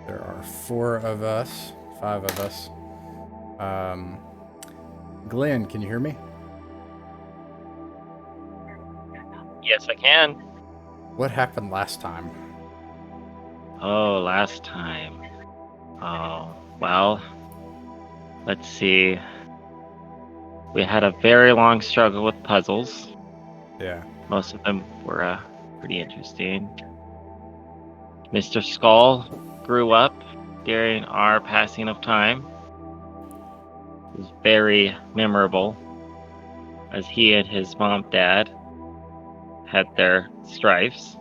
There are 4 of us, 5 of us. Glenn, can you hear me? Yes, I can. What happened last time? Oh, last time. Oh, well, let's see. We had a very long struggle with puzzles. Yeah. Most of them were pretty interesting. Mr. Skull grew up during our passing of time. It was very memorable as he and his dad had their strifes.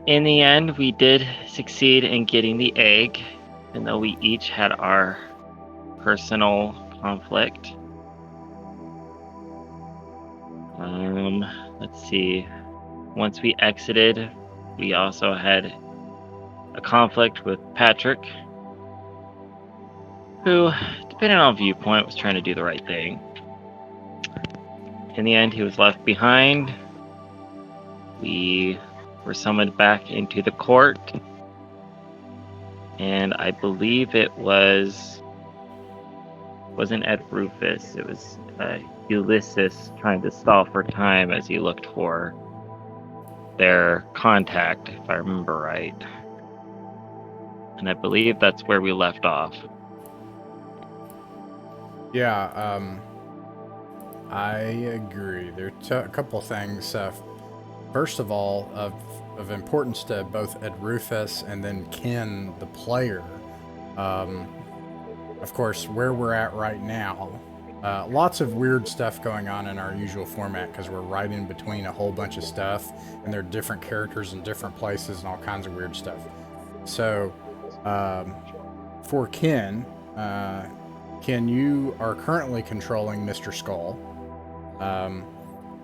In the end, we did succeed in getting the egg, even though we each had our personal conflict. Let's see. Once we exited, we also had a conflict with Patrick, who, depending on viewpoint, was trying to do the right thing. In the end, he was left behind. We were summoned back into the court, and I believe it wasn't Ed Rufus, it was Ulysses trying to stall for time as he looked for their contact, if I remember right. And I believe that's where we left off. Yeah, I agree. There are a couple things. First of all, of importance to both Ed Rufus and then Ken, the player. Of course, where we're at right now, lots of weird stuff going on in our usual format because we're right in between a whole bunch of stuff, and there are different characters in different places and all kinds of weird stuff. So, for Ken, you are currently controlling Mr. Skull.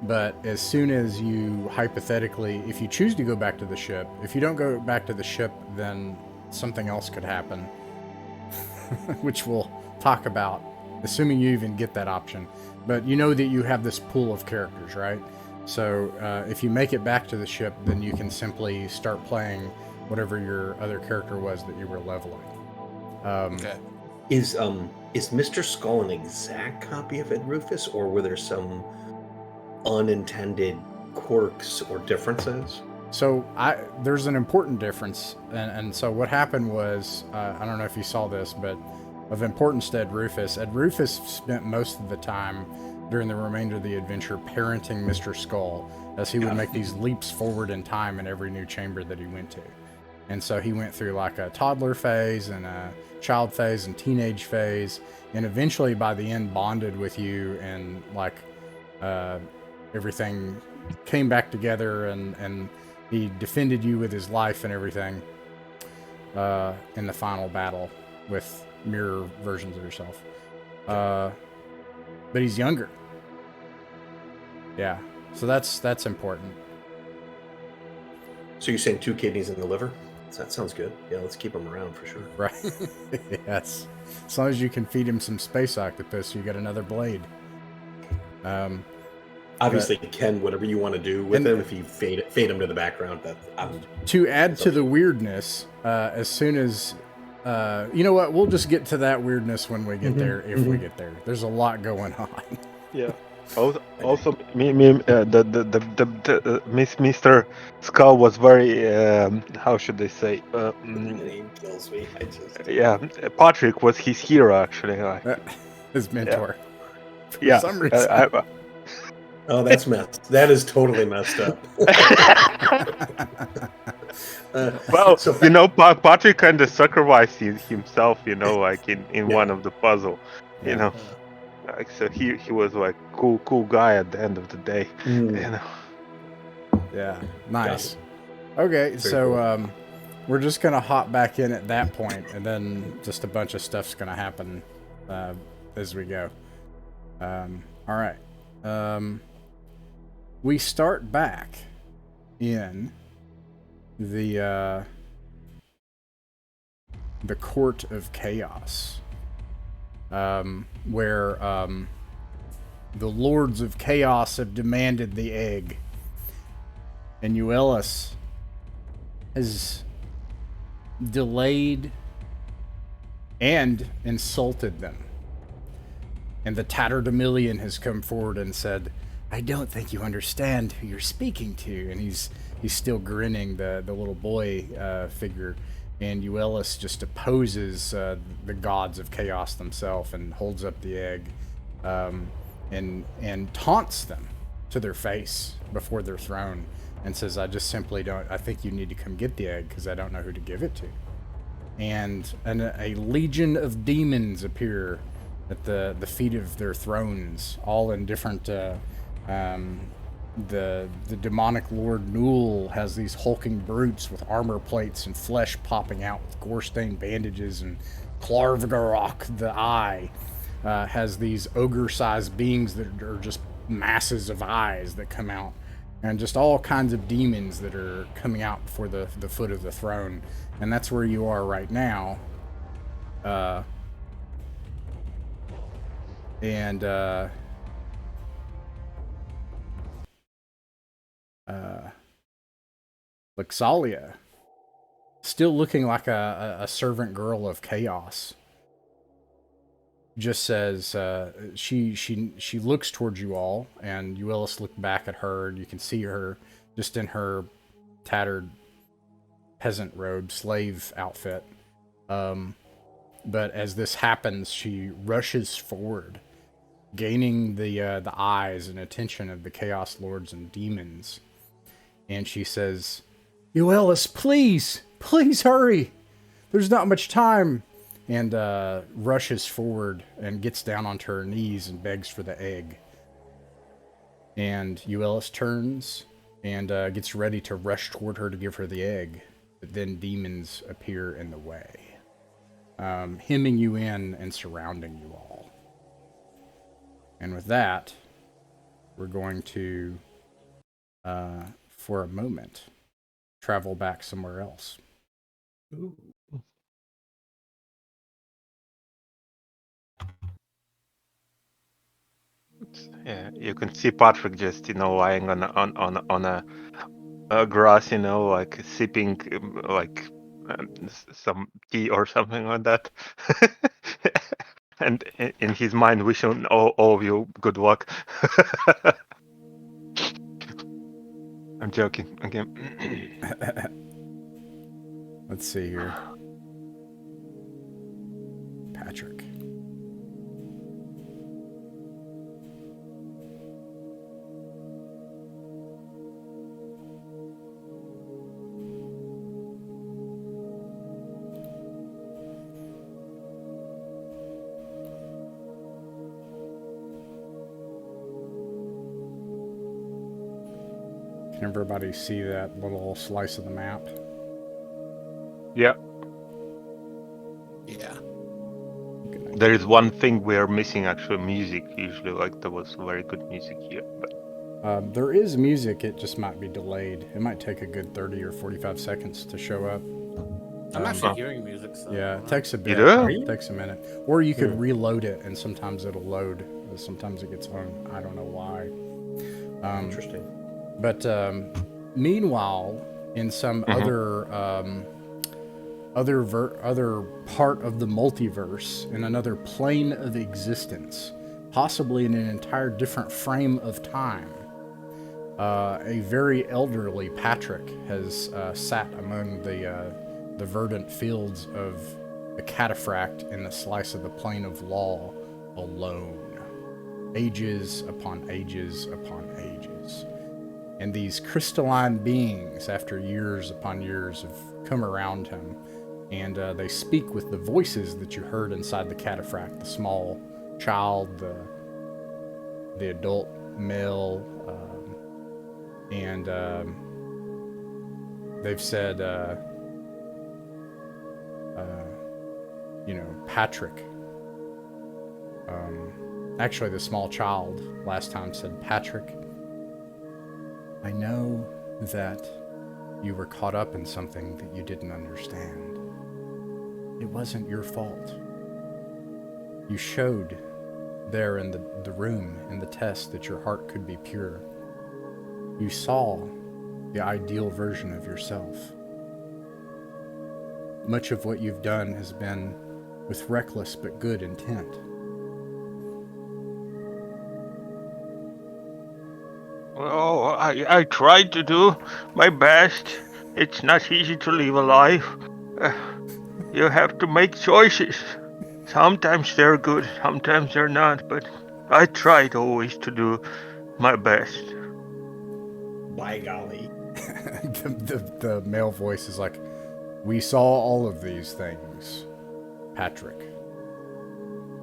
But as soon as you, hypothetically, if you choose to go back to the ship, if you don't go back to the ship, then something else could happen, which we'll talk about, assuming you even get that option. But you know that you have this pool of characters, right? So if you make it back to the ship, then you can simply start playing whatever your other character was that you were leveling. Okay. Is Mr. Skull an exact copy of Ed Rufus, or were there some unintended quirks or differences? So there's an important difference, and so what happened was, I don't know if you saw this, but of importance to Ed Rufus spent most of the time during the remainder of the adventure parenting Mr. Skull, as he would make these leaps forward in time in every new chamber that he went to. And so he went through like a toddler phase and a child phase and teenage phase, and eventually by the end bonded with you, and like everything came back together, and he defended you with his life and everything in the final battle with mirror versions of yourself. But he's younger. Yeah, so that's important. So you're saying 2 kidneys in the liver? That sounds good. Yeah, let's keep him around for sure. Right. Yes. As long as you can feed him some space octopus, you get another blade. Obviously, Ken, whatever you want to do with him, if you fade him to the background, to add to the weirdness, as soon as you know what, we'll just get to that weirdness when we get there, if we get there. There's a lot going on. Yeah. Also, Mr. Skull was very, how should I say? the name kills me. Yeah, Patrick was his hero actually. His mentor. Yeah. For some reason. Oh, that's messed. That is totally messed up. Well, Patrick kind of sacrificed himself, like in one of the puzzle, Like, so he was like cool guy at the end of the day, Yeah, nice. Okay, so cool. We're just gonna hop back in at that point, and then just a bunch of stuff's gonna happen as we go. All right. We start back in the Court of Chaos, where the Lords of Chaos have demanded the egg, and Uellis has delayed and insulted them. And the tatterdemillion has come forward and said, I don't think you understand who you're speaking to. And he's still grinning, the little boy figure. And yokeless just opposes the gods of chaos themselves and holds up the egg and taunts them to their face before their throne and says, I just simply don't, I think you need to come get the egg because I don't know who to give it to. And a legion of demons appear at the feet of their thrones, all in different the demonic Lord Newell has these hulking brutes with armor plates and flesh popping out with gore-stained bandages, and Clarvgarok, the Eye, has these ogre-sized beings that are just masses of eyes that come out, and just all kinds of demons that are coming out before the foot of the throne. And that's where you are right now. Lixalia, still looking like a servant girl of chaos, just says she looks towards you all, and yokeless look back at her, and you can see her just in her tattered peasant robe, slave outfit. But as this happens, she rushes forward, gaining the eyes and attention of the Chaos Lords and demons. And she says, yokeless, please hurry. There's not much time. And rushes forward and gets down onto her knees and begs for the egg. And yokeless turns and gets ready to rush toward her to give her the egg. But then demons appear in the way, hemming you in and surrounding you all. And with that, we're going to, for a moment, travel back somewhere else. Ooh. Yeah, you can see Patrick just lying on a grass, like sipping some tea or something like that, and in his mind wishing all of you good luck. I'm joking again. Let's see here. Patrick. Can everybody see that little slice of the map? Yeah. Yeah. There is one thing we are missing, actually, music. Usually, there was very good music here, but there is music, it just might be delayed. It might take a good 30 or 45 seconds to show up. I'm actually hearing music, so... Yeah, it takes a bit. You do? It takes a minute. Or you could reload it, and sometimes it'll load. Sometimes it gets hung. I don't know why. Interesting. But meanwhile, in some other part of the multiverse, in another plane of existence, possibly in an entire different frame of time, a very elderly Patrick has sat among the verdant fields of the cataphract in the slice of the plane of law alone, ages upon ages upon ages. And these crystalline beings, after years upon years, have come around him, and they speak with the voices that you heard inside the cataphract, the small child, the adult male, and they've said, Patrick. Actually, the small child last time said, Patrick, I know that you were caught up in something that you didn't understand. It wasn't your fault. You showed there in the room, in the test, that your heart could be pure. You saw the ideal version of yourself. much of what you've done has been with reckless but good intent. Well, I tried to do my best. It's not easy to live a life. You have to make choices. Sometimes they're good, sometimes they're not, but I tried always to do my best. By golly. The male voice is like, we saw all of these things, Patrick.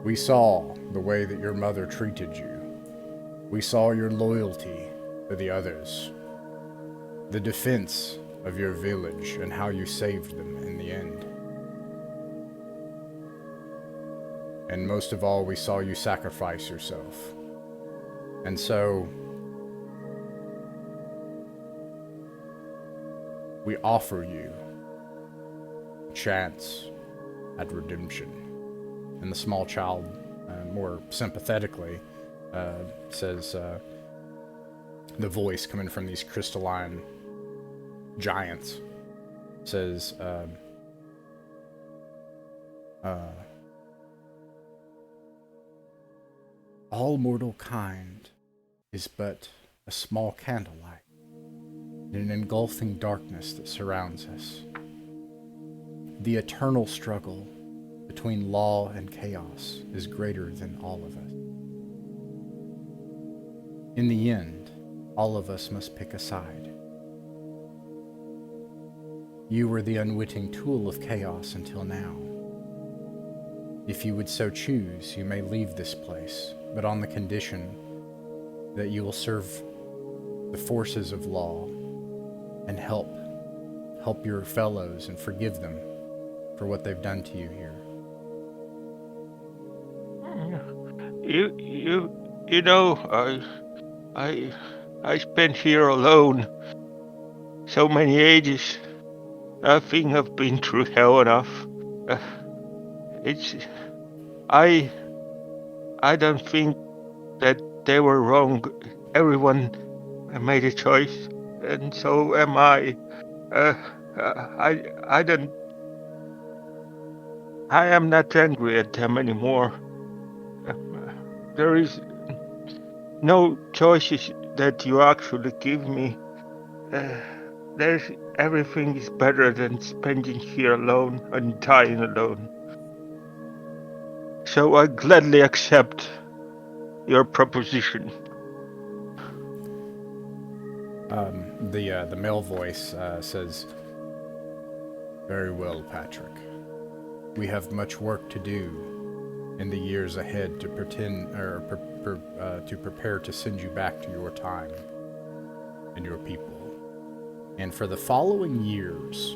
We saw the way that your mother treated you. We saw your loyalty to the others. The defense of your village and how you saved them in the end. And most of all, we saw you sacrifice yourself. And so, we offer you a chance at redemption. And the small child, more sympathetically, says, the voice coming from these crystalline giants, says, all mortal kind is but a small candlelight in an engulfing darkness that surrounds us. The eternal struggle between law and chaos is greater than all of us. In the end, all of us must pick a side. You were the unwitting tool of chaos until now. If you would so choose, you may leave this place, but on the condition that you will serve the forces of law and help your fellows and forgive them for what they've done to you here. You know, I spent here alone so many ages. I think I've been through hell enough. I don't think that they were wrong. Everyone made a choice, and so am I. I am not angry at them anymore. There is no choices that you actually give me. Everything is better than spending here alone and dying alone. So I gladly accept your proposition. The male voice says, very well, Patrick. We have much work to do in the years ahead to prepare to send you back to your time and your people. And for the following years,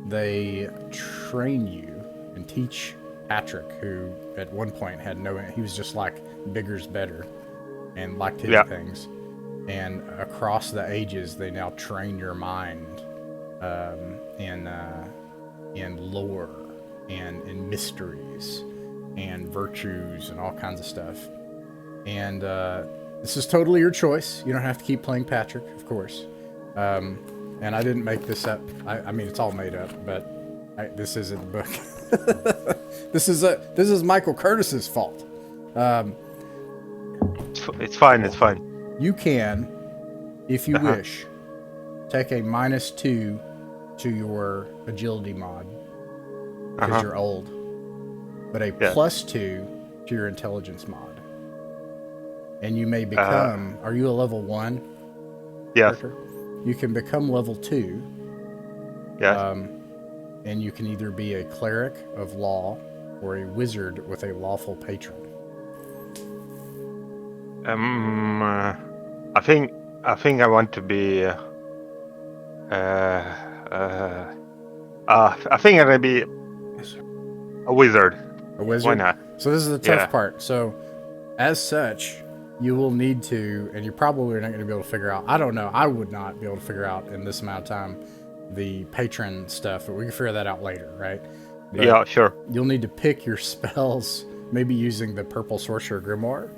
they train you and teach Patrick, who at one point had he was just like bigger's better and liked his things. And across the ages, they now train your mind in lore and in mysteries and virtues and all kinds of stuff. And this is totally your choice. You don't have to keep playing Patrick, of course. And I didn't make this up. I mean, it's all made up, but this isn't the book. This is Michael Curtis's fault. It's fine. It's fine. You can, if you wish, take a -2 to your agility mod because you're old, but a +2 to your intelligence mod, and you may become. Are you a level 1? Yes. Character? You can become level 2. Yes. And you can either be a cleric of law or a wizard with a lawful patron. I think I want to be. I think I'm gonna be a wizard. A wizard? Why not? So this is the tough part. So, as such, you will need to, and you probably are not going to be able to figure out. I don't know. I would not be able to figure out in this amount of time the patron stuff, but we can figure that out later, right? But yeah, sure. You'll need to pick your spells, maybe using the Purple Sorcerer Grimoire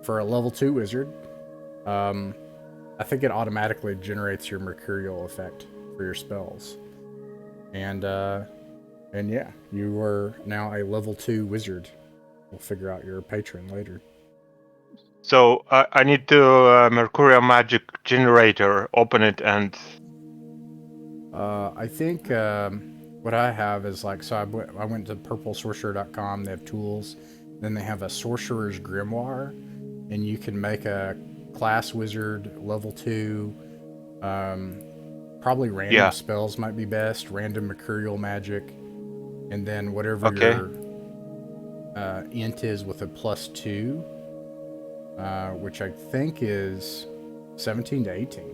for a level 2 wizard. I think it automatically generates your Mercurial effect for your spells. And yeah, you are now a level 2 wizard. We'll figure out you're a patron later. So I need to Mercurial Magic Generator, open it, and I think what I have is like, so I went to purplesorcerer.com. They have tools. Then they have a sorcerer's grimoire, and you can make a class wizard level 2. Probably random spells might be best. Random mercurial magic, and then whatever your int is with a +2, which I think is 17 to 18.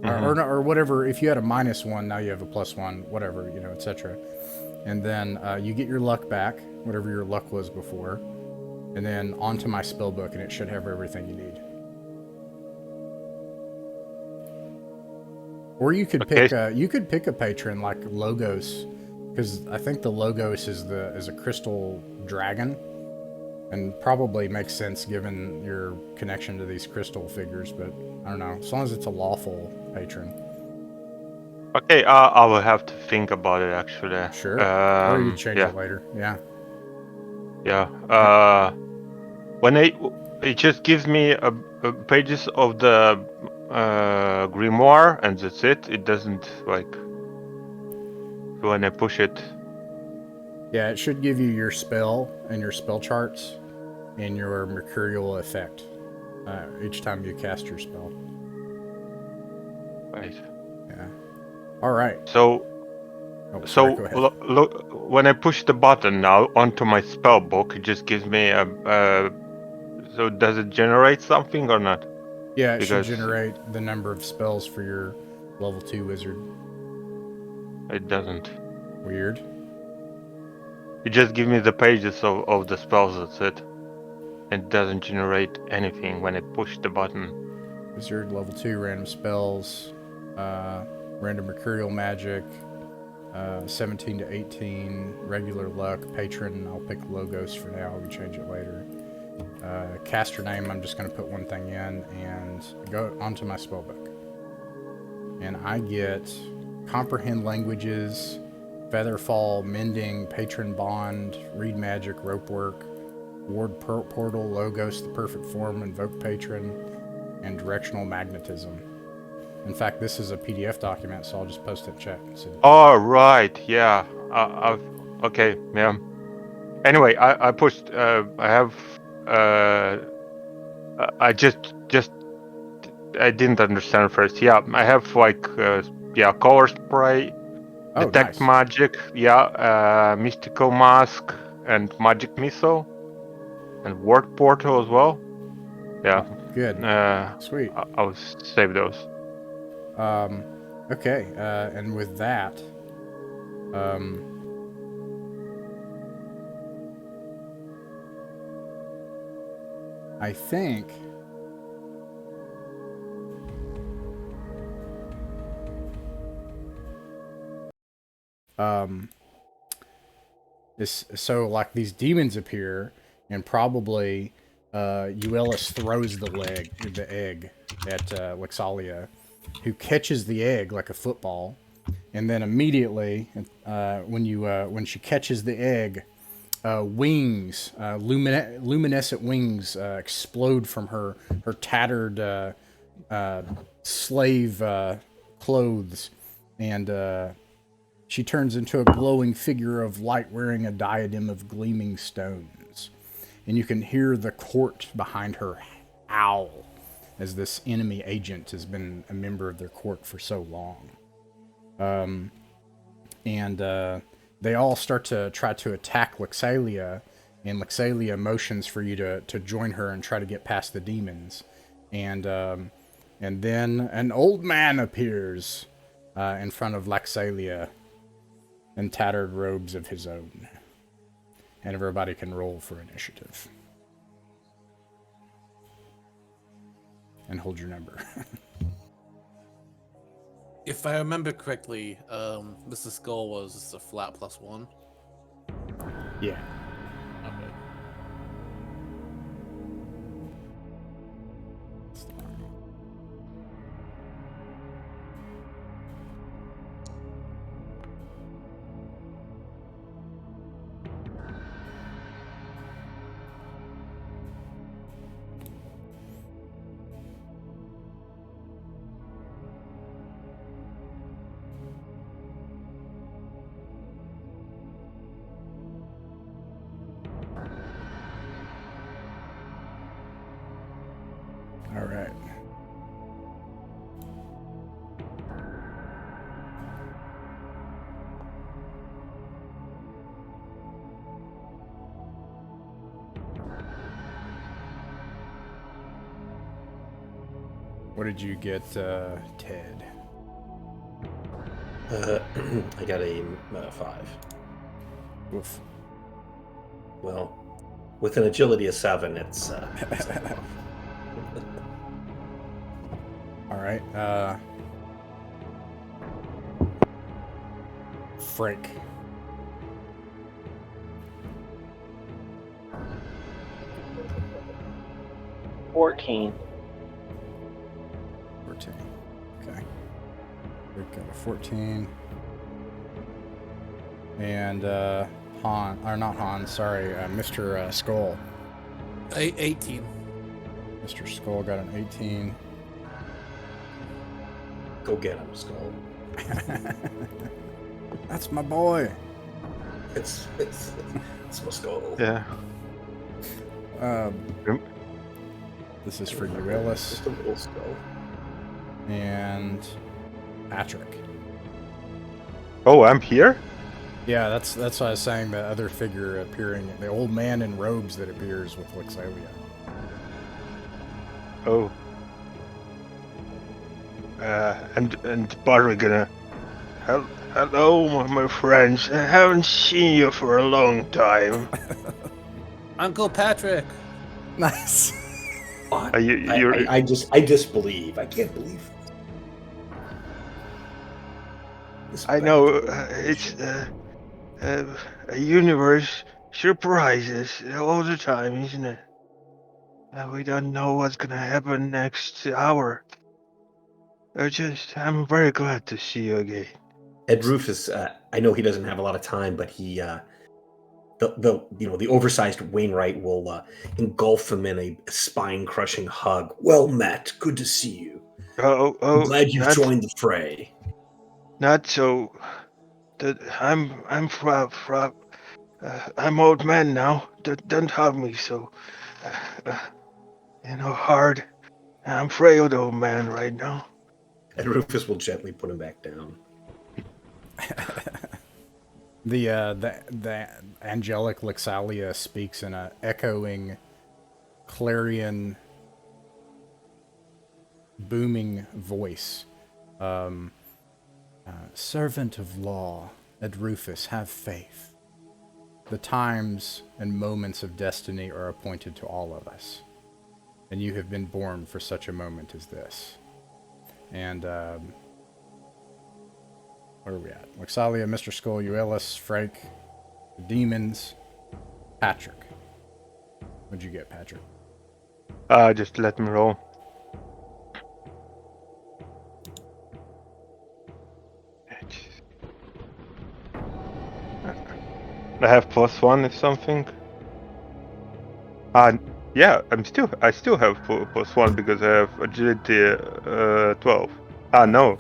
Or whatever. If you had a -1, now you have a +1, whatever, etc. And then you get your luck back, whatever your luck was before, and then onto my spell book, and it should have everything you need. Or you could pick a patron like Logos, because I think the Logos is a crystal dragon, and probably makes sense given your connection to these crystal figures. But I don't know, as long as it's a lawful patron. Okay, I will have to think about it actually. Sure. Or you change it later. Yeah. Yeah. When it just gives me pages of the grimoire, and that's it. It doesn't like when I push it. Yeah, it should give you your spell and your spell charts and your mercurial effect each time you cast your spell. Right. Yeah. All right. So look, when I push the button now onto my spell book, it just gives me a. So does it generate something or not? Yeah, it should generate the number of spells for your level 2 wizard. It doesn't. Weird. It just gives me the pages of the spells, that's it. It doesn't generate anything when I push the button. Wizard, level 2, random spells, random mercurial magic, 17 to 18, regular luck, patron, I'll pick Logos for now, we can change it later. Caster name, I'm just going to put one thing in and go onto my spellbook. And I get comprehend languages, featherfall, mending, patron bond, read magic, rope work, ward portal, Logos, the perfect form, invoke patron, and directional magnetism. In fact, this is a PDF document, so I'll just post it in chat. Oh, right, yeah. Okay, yeah. Anyway, I pushed. I have. I just I didn't understand first. Yeah, I have like color spray, detect magic, mystical mask, and magic missile, and word portal as well. Yeah. Oh, good. Sweet. I'll save those. Okay. And with that, I think so like these demons appear, and probably yokeless throws the egg at Lexalia, who catches the egg like a football, and then immediately when she catches the egg, wings, luminescent wings explode from her tattered slave clothes, and she turns into a glowing figure of light wearing a diadem of gleaming stones. And you can hear the court behind her howl as this enemy agent has been a member of their court for so long. They all start to try to attack Lexalia, and Lexalia motions for you to join her and try to get past the demons. And then an old man appears in front of Lexalia in tattered robes of his own. And everybody can roll for initiative. And hold your number. If I remember correctly, Mr. Skull was just a flat +1. Yeah. Okay. What did you get, Ted? I got a 5. Oof. Well, with an agility of 7, it's All right. Frick. $14. 14. Okay. We've got a 14. And Mr. Skull. 18. Mr. Skull got an 18. go get him, Skull. That's my boy. It's my Skull. Yeah. This is for you, Ellis. Just a little Skull. And Patrick. Oh, I'm here? Yeah, that's what I was saying, the other figure appearing, the old man in robes that appears with Lixalia. Oh. And Barry gonna... Hello, my friends. I haven't seen you for a long time. Uncle Patrick. Nice. I disbelieve. I can't believe this. I know it's a universe surprises all the time, isn't it? We don't know what's gonna happen next hour. I'm very glad to see you again. Ed Rufus, I know he doesn't have a lot of time, but he, the oversized Wainwright will engulf him in a spine-crushing hug. Well met. Good to see you. I'm glad you've joined the fray. Not so. I'm old man now. Don't have me so, hard. I'm frail old man right now. And Rufus will gently put him back down. The angelic Lixalia speaks in a echoing, clarion, booming voice. Servant of law, Ed Rufus, have faith. The times and moments of destiny are appointed to all of us, and you have been born for such a moment as this. And, where are we at? Lixalia, Mr. Skull, Ellis, Frank, the demons, Patrick. What'd you get, Patrick? Just let me roll. I have +1 if something. Yeah, I still have +1 because I have agility 12. No.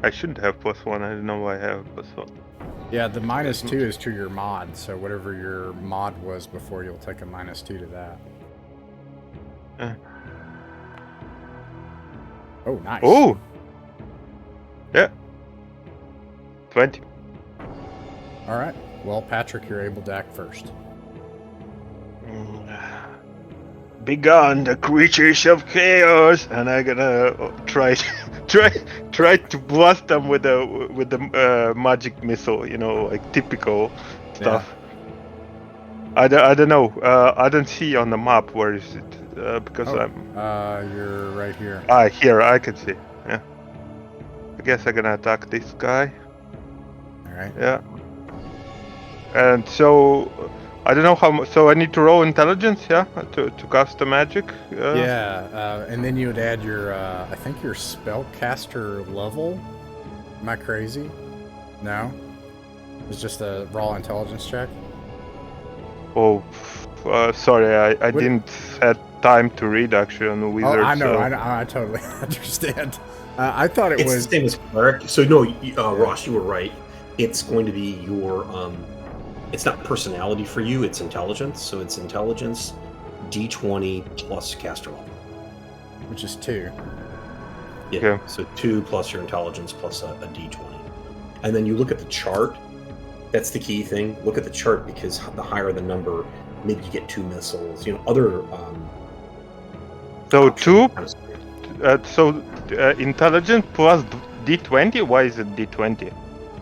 I shouldn't have +1. I don't know why I have +1. Yeah, the -2 is to your mod, so whatever your mod was before, you'll take a -2 to that. Oh, nice. Oh! Yeah. 20. Alright. Well, Patrick, you're able to act first. Begone the creatures of chaos, and I'm gonna try to blast them with the magic missile, like typical stuff. Yeah. I don't know. I don't see on the map where is it because you're right here. Here I can see. Yeah. I guess I'm gonna attack this guy. All right. Yeah. And so. I don't know how much, so I need to roll intelligence, yeah, to cast the magic. And then you would add your, I think your spellcaster level. Am I crazy? No, it's just a raw intelligence check. Oh, sorry, I didn't have time to read actually on the wizard. Oh, I know, so. I totally understand. I thought it's the same as cleric. So no, Ross, you were right. It's going to be your It's not personality for you, it's intelligence. So it's intelligence D20 plus caster level. Which is 2. Yeah, okay. So 2 plus your intelligence plus a D20. And then you look at the chart. That's the key thing. Look at the chart because the higher the number, maybe you get 2 missiles. Other... so Intelligence plus D20. Why is it D20?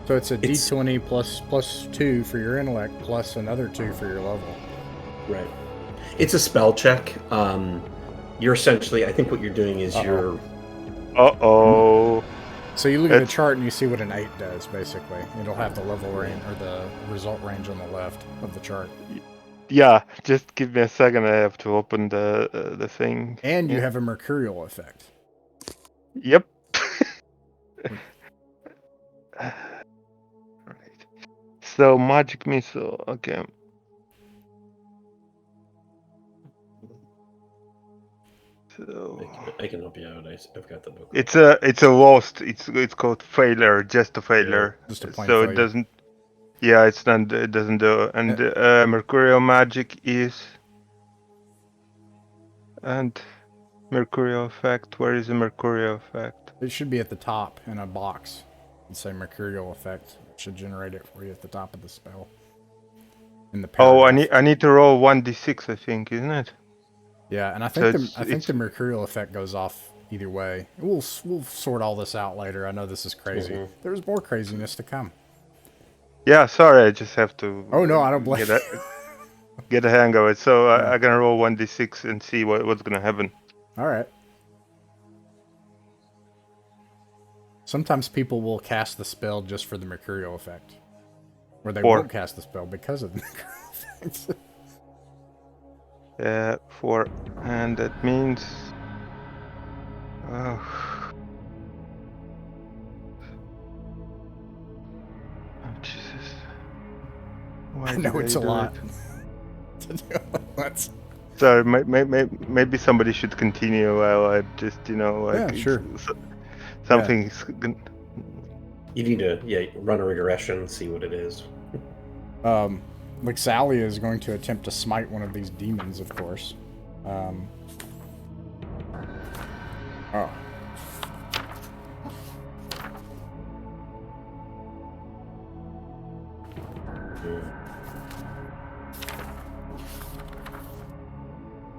So it's a D20 plus 2 for your intellect, plus another 2 for your level. Right. It's a spell check. You're essentially, I think what you're doing is you're... Uh-oh. So you look at the chart and you see what an 8 does, basically. It'll have the level range, or the result range on the left of the chart. Yeah, just give me a second. I have to open the thing. And you have a mercurial effect. Yep. Right. So magic missile. Okay. So I can help you out. I've got the book. it's a lost. It's called failure. Just a failure. Just a plain so failure. it doesn't. Yeah, it's not. It doesn't do. And mercurial magic is. And mercurial effect. Where is the mercurial effect? It should be at the top in a box. It'd say mercurial effect. It should generate it for you at the top of the spell. In the Oh, paragraph. I need to roll 1d6. I think, isn't it? Yeah, and I think So I think the mercurial effect goes off either way. We'll sort all this out later. I know this is crazy. Mhm. There's more craziness to come. Yeah, sorry, I just have to. Oh no, I don't blame. Get a hang of it. So I'm gonna roll 1d6 and see what's gonna happen. All right. Sometimes people will cast the spell just for the mercurial effect, or they won't cast the spell because of the mercurial effect. 4, and that means. Oh. Oh Jesus! Why I know did it's a do lot. it? Sorry, maybe somebody should continue while I just, Yeah, sure. Something's. You need to run a regression, see what it is. Lixalia is going to attempt to smite one of these demons, of course. Oh.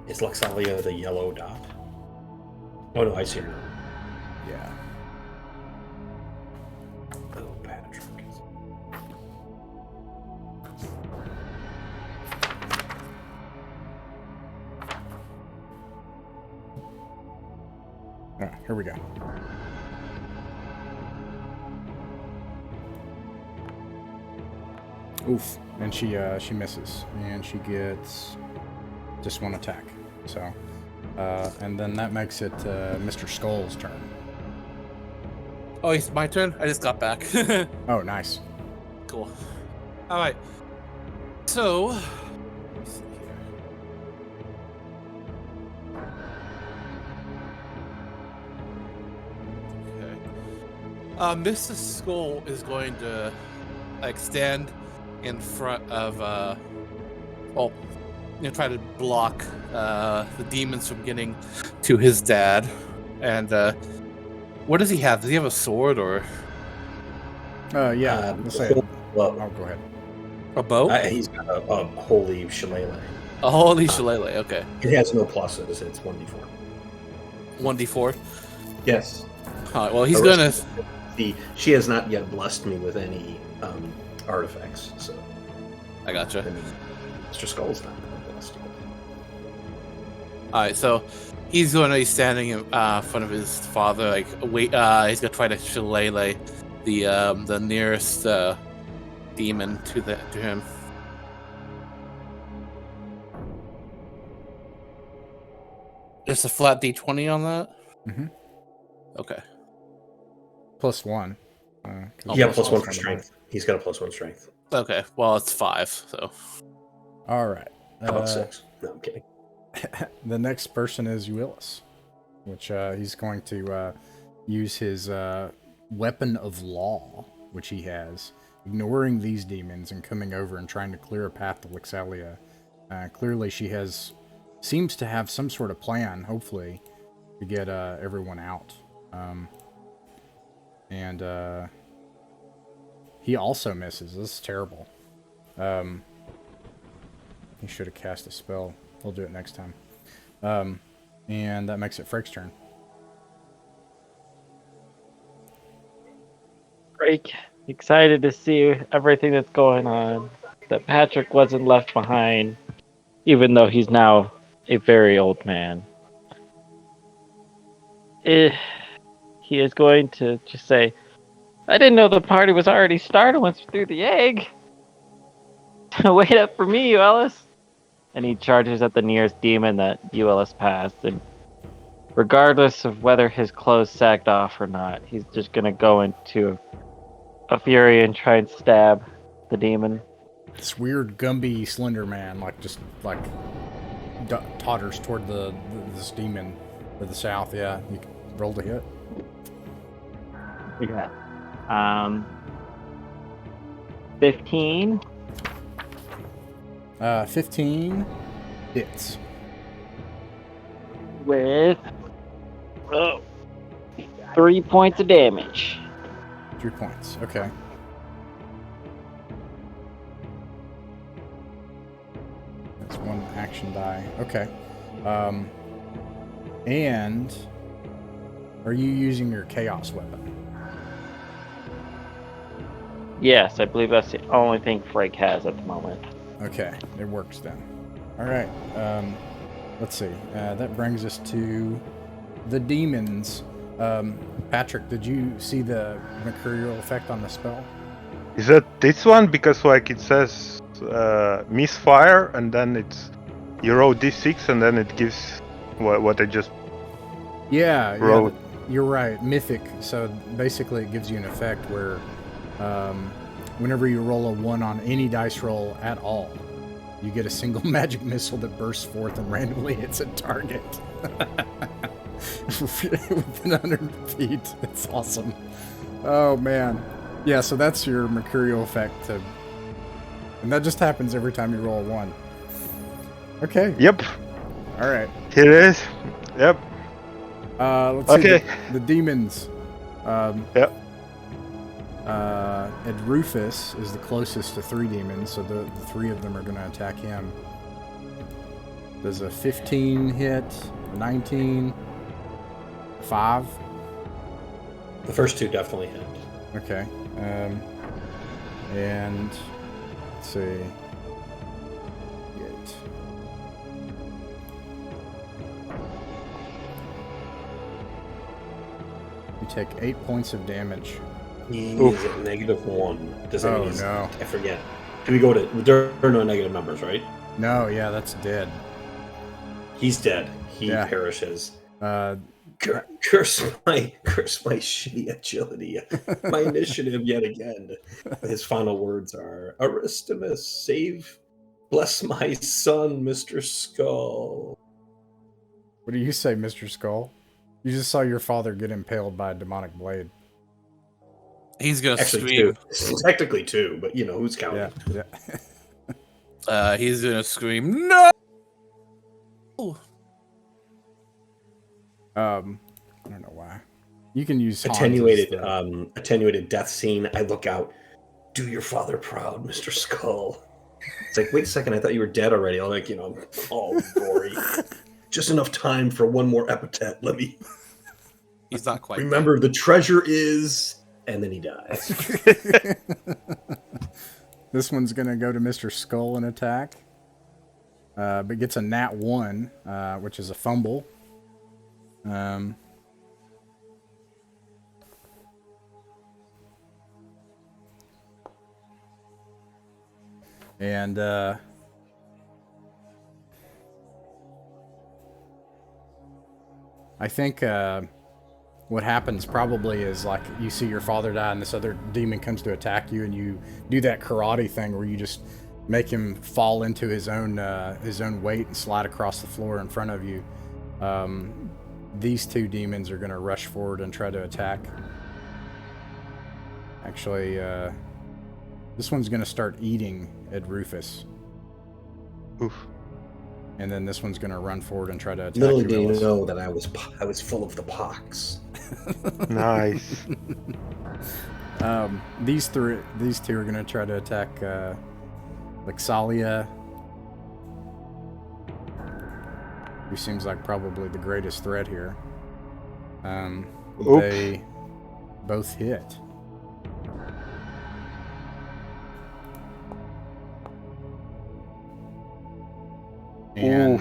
Is Lixalia the yellow dot? Oh no, I see her. Yeah. Oh, patron. Here we go. Oof. And she misses. And she gets just one attack. So, and then that makes it Mr. Skull's turn. Oh, it's my turn? I just got back. Oh, nice. Cool. Alright. So, let's see here. Okay. Mr. Skull is going to stand in front of try to block the demons from getting to his dad. And what does he have? Does he have a sword or? Yeah. Let's say. Well, Oh, go ahead. A bow? he's got a holy shillelagh. A holy shillelagh. Okay. It has no pluses. It's 1d4. 1d4. Yes. All right. Well, he's gonna. She has not yet blessed me with any artifacts, so. I gotcha. I mean, Mr. Skull's not blessed yet. All right. So he's going to be standing in front of his father. He's gonna try to shillelagh the nearest demon to him. Just a flat d20 on that. Mm-hmm. Okay. +1. Plus one for strength. He's got a +1 strength. Okay. Well, it's 5. So. All right. How about 6? No, I'm kidding. The next person is Yokeless, which he's going to use his weapon of law, which he has, ignoring these demons and coming over and trying to clear a path to Lixalia. Clearly, she seems to have some sort of plan, hopefully, to get everyone out. And he also misses. This is terrible. He should have cast a spell. We'll do it next time. And that makes it Freck's turn. Break. Excited to see everything that's going on. That Patrick wasn't left behind, even though he's now a very old man. He is going to just say, I didn't know the party was already started once we threw the egg. Wait up for me, ULS. And he charges at the nearest demon that ULS passed. And regardless of whether his clothes sagged off or not, he's just going to go into a fury and try and stab the demon. This weird Gumby slender man, totters toward this demon to the south. Yeah, you can roll to hit. Yeah. 15. 15 hits. With 3 points of damage. 3 points. Okay. That's one action die. Okay. And are you using your chaos weapon? Yes, I believe that's the only thing Frake has at the moment. Okay, it works then. All right. Let's see. That brings us to the demons. Patrick, did you see the mercurial effect on the spell? Is that this one? Because like it says misfire, and then it's you roll d6, and then it gives what I just rolled. Yeah, you're right. Mythic. So basically, it gives you an effect where whenever you roll a 1 on any dice roll at all, you get a single magic missile that bursts forth and randomly hits a target. Within 100 feet. It's awesome. Oh, man. Yeah, so that's your mercurial effect. And that just happens every time you roll a 1. Okay. Yep. All right. Here it is. Yep. Let's see. The demons. Yep. And Rufus is the closest to 3 demons, so the 3 of them are going to attack him. Does a 15 hit, a 19, 5? The first 2 definitely hit. Okay. And let's see. Get. You take 8 points of damage. He is at -1. Does that mean no. I forget. Do we go to... There are no negative numbers, right? No, yeah, that's dead. He's dead. He perishes. Curse my shitty agility. My initiative yet again. His final words are, Aristimus, bless my son, Mr. Skull. What do you say, Mr. Skull? You just saw your father get impaled by a demonic blade. He's gonna Actually, scream. 2. Technically 2, but who's counting? Yeah. He's gonna scream, no! I don't know why. You can use attenuated death scene. I look out. Do your father proud, Mr. Skull. It's like, wait a second, I thought you were dead already. I'm like, all gory. Just enough time for one more epithet. Let me. He's not quite. Remember, the treasure is, and then he dies. This one's gonna go to Mr. Skull and attack, but gets a nat 1, which is a fumble. And I think what happens probably is like you see your father die and this other demon comes to attack you, and you do that karate thing where you just make him fall into his own weight and slide across the floor in front of you. These 2 demons are going to rush forward and try to attack. Actually, this one's going to start eating at Rufus. Oof. And then this one's going to run forward and try to attack Little you, did you Ellis. know that I was full of the pox. Nice. These 2 are going to try to attack Lexalia, who seems like probably the greatest threat here. They both hit. And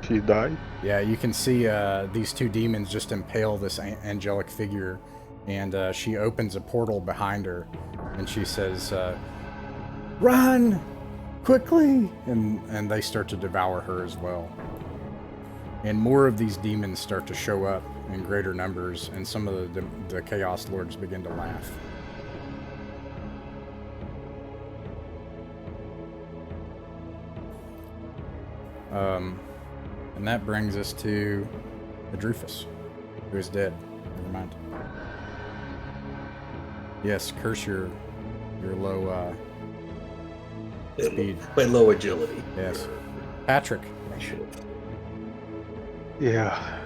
she died. yeah, you can see these two demons just impale this angelic figure, and she opens a portal behind her, and she says, "Run, quickly!" And they start to devour her as well. And more of these demons start to show up in greater numbers, and some of the Chaos Lords begin to laugh. And that brings us to Adrufus, who is dead. Never mind. Yes, curse your low speed. By low agility. Yes. Patrick. I should have. Yeah.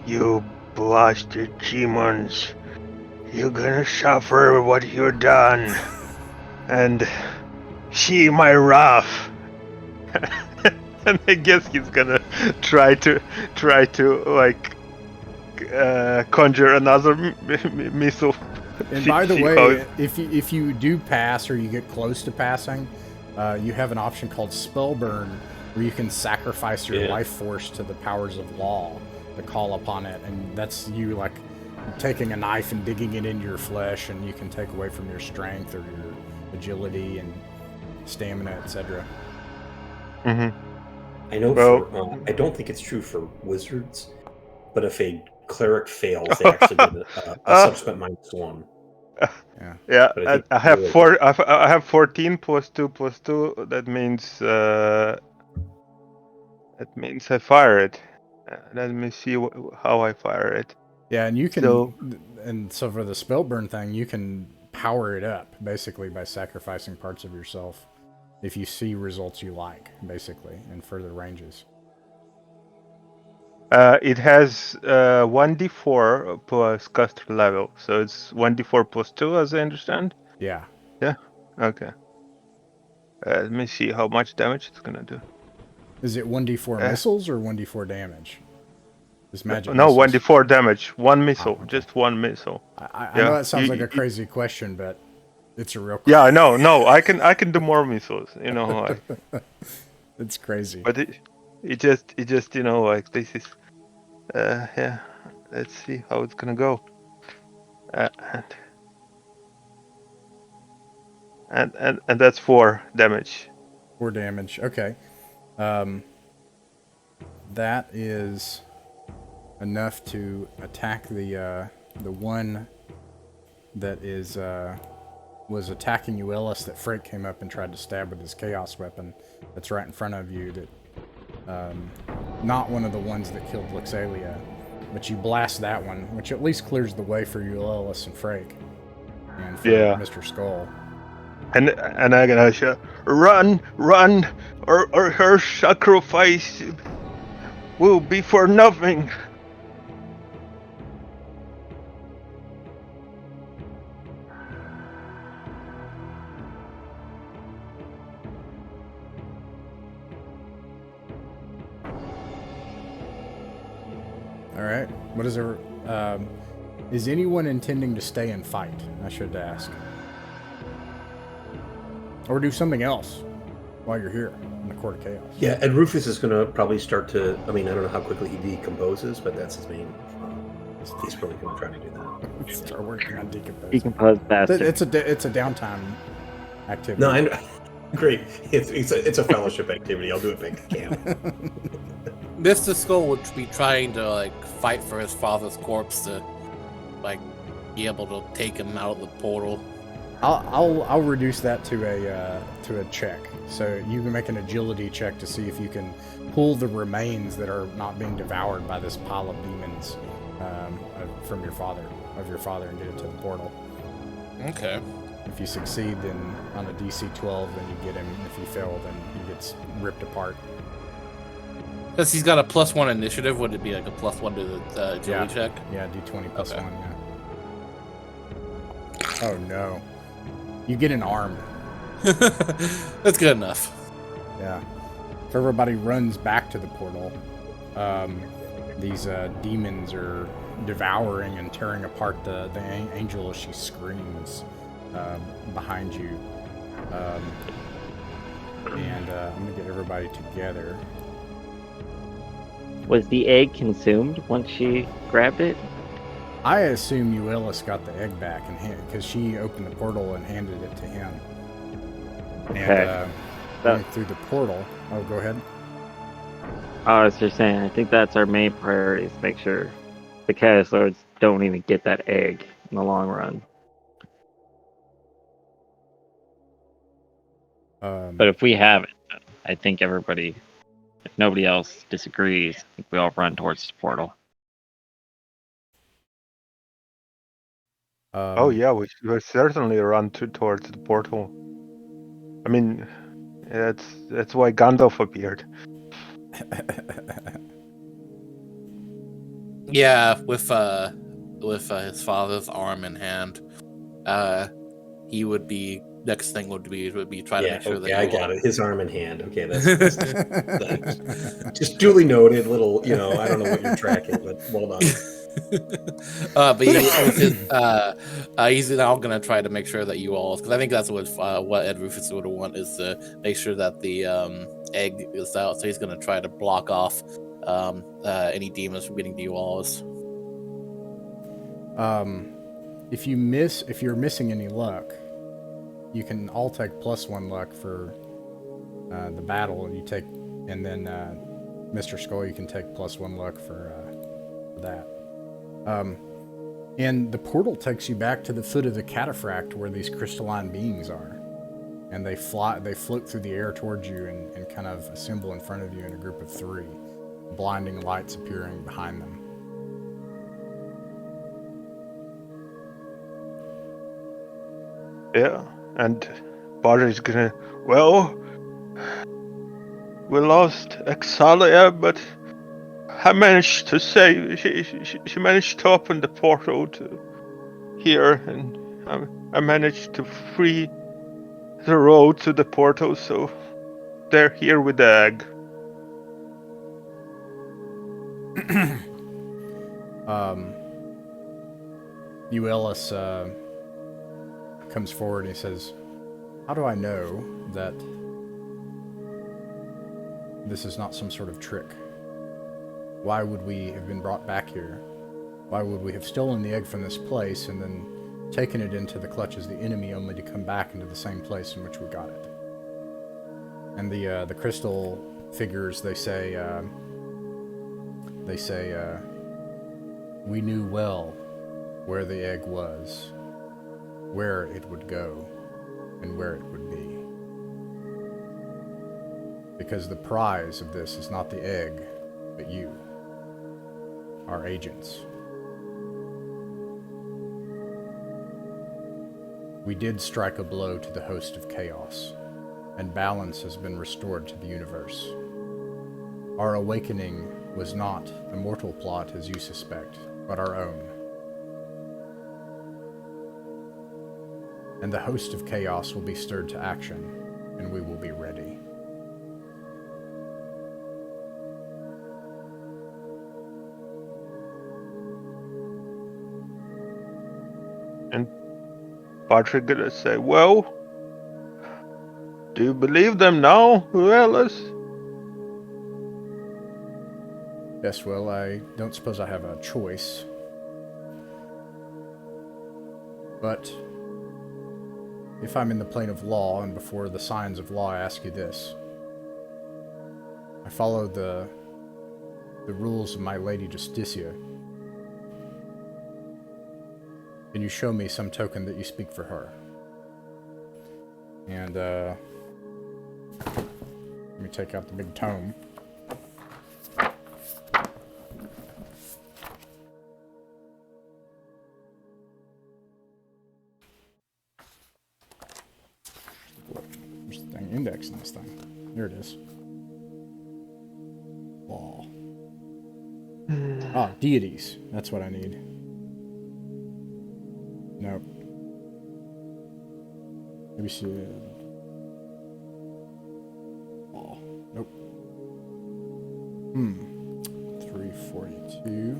You blasted demons. You're gonna suffer what you've done. And see my wrath. And I guess he's gonna try to like conjure another missile. And by the way, if you do pass or you get close to passing, you have an option called Spellburn, where you can sacrifice your life force to the powers of law to call upon it, and that's you like taking a knife and digging it into your flesh, and you can take away from your strength or your agility and stamina, etc. Mm-hmm. I know I don't think it's true for wizards, but if a cleric fails, they actually get a subsequent -1. Yeah. Yeah, I have I have 14 plus 2 plus 2. That means I fire it. Let me see how I fire it. Yeah, and you can, so for the Spellburn thing, you can power it up basically by sacrificing parts of yourself if you see results you like, basically, in further ranges. It has 1d4 plus caster level, so it's 1d4 plus 2, as I understand. Yeah. Yeah. Okay. Let me see how much damage it's gonna do. Is it 1d4 missiles or 1d4 damage? This magic. No, missiles? 1d4 damage. One missile, okay. Just one missile. I know that sounds like a crazy question, but it's a real question. Yeah, I know. No, I can do more missiles. You know, like, it's crazy. But it just you know, like, this is yeah. Let's see how it's gonna go. And that's 4 damage. 4 damage. Okay. That is enough to attack the one that is was attacking yokeless that Frank came up and tried to stab with his chaos weapon. That's right in front of you. That not one of the ones that killed Luxalia, but you blast that one, which at least clears the way for yokeless and Frank and for Mr. Skull. And I'm gonna shout, run, or her sacrifice will be for nothing. All right. What is there? Is anyone intending to stay and fight? I should ask. Or do something else while you're here in the Court of Chaos. Yeah, and Rufus is going to probably start to... I mean, I don't know how quickly he decomposes, but that's his main... he's probably going to try to do that. Start working on decomposing. Decompose faster. It's a downtime activity. No, I know. Great. It's a fellowship activity. I'll do it back at camp. Mr. Skull would be trying to, like, fight for his father's corpse to, like, be able to take him out of the portal. I'll reduce that to a check. So you can make an agility check to see if you can pull the remains that are not being devoured by this pile of demons from your father, and get it to the portal. Okay. If you succeed, then on a DC 12, then you get him. If you fail, then he gets ripped apart. Because he's got a +1 initiative, would it be like a +1 to the agility check? Yeah, D20 plus Okay. 1, yeah. Oh no. You get an arm. That's good enough. Yeah. If everybody runs back to the portal, these demons are devouring and tearing apart the angel as she screams behind you. And I'm gonna get everybody together. Was the egg consumed once she grabbed it? I assume yokeless got the egg back and because she opened the portal and handed it to him. Okay. And going through the portal. Oh, go ahead. I was just saying, I think that's our main priority, is make sure the Chaos Lords don't even get that egg in the long run. But if we have it, I think everybody, if nobody else disagrees, I think we all run towards the portal. Oh yeah, we certainly run towards the portal. I mean, that's why Gandalf appeared. Yeah, with his father's arm in hand, he would be next thing would be try to make sure that I got it. His arm in hand. Okay, that's just duly noted. Little, I don't know what you're tracking, but well done. But he's now gonna try to make sure that you all, because I think that's what Ed Rufus would want, is to make sure that the egg is out. So he's gonna try to block off any demons from getting to you alls. If you're missing any luck, you can all take +1 luck for the battle. And then Mr. Skull, you can take +1 luck for that. And the portal takes you back to the foot of the cataphract where these crystalline beings are. And they float through the air towards you and kind of assemble in front of you in a group of 3, blinding lights appearing behind them. Yeah, and Barry's gonna. Well, we lost Exalia, but I managed to save. She managed to open the portal to here, and I managed to free the road to the portal. So they're here with the egg. Yokeless comes forward and he says, "How do I know that this is not some sort of trick? Why would we have been brought back here? Why would we have stolen the egg from this place and then taken it into the clutches of the enemy only to come back into the same place in which we got it?" And the crystal figures, they say, "We knew well where the egg was, where it would go, and where it would be. Because the prize of this is not the egg, but you, our agents. We did strike a blow to the host of chaos, and balance has been restored to the universe. Our awakening was not a mortal plot as you suspect, but our own. And the host of chaos will be stirred to action, and we will be ready." And Patrick gonna say, "Well, do you believe them now, Yokeless?" Yes, well, I don't suppose I have a choice. But if I'm in the plane of law and before the signs of law, I ask you this. I follow the rules of my Lady Justicia. Can you show me some token that you speak for her? And, let me take out the big tome. Where's the thing? Index in this thing. Here it is. Law. Deities. That's what I need. Nope. Maybe see. Law. Nope. 342.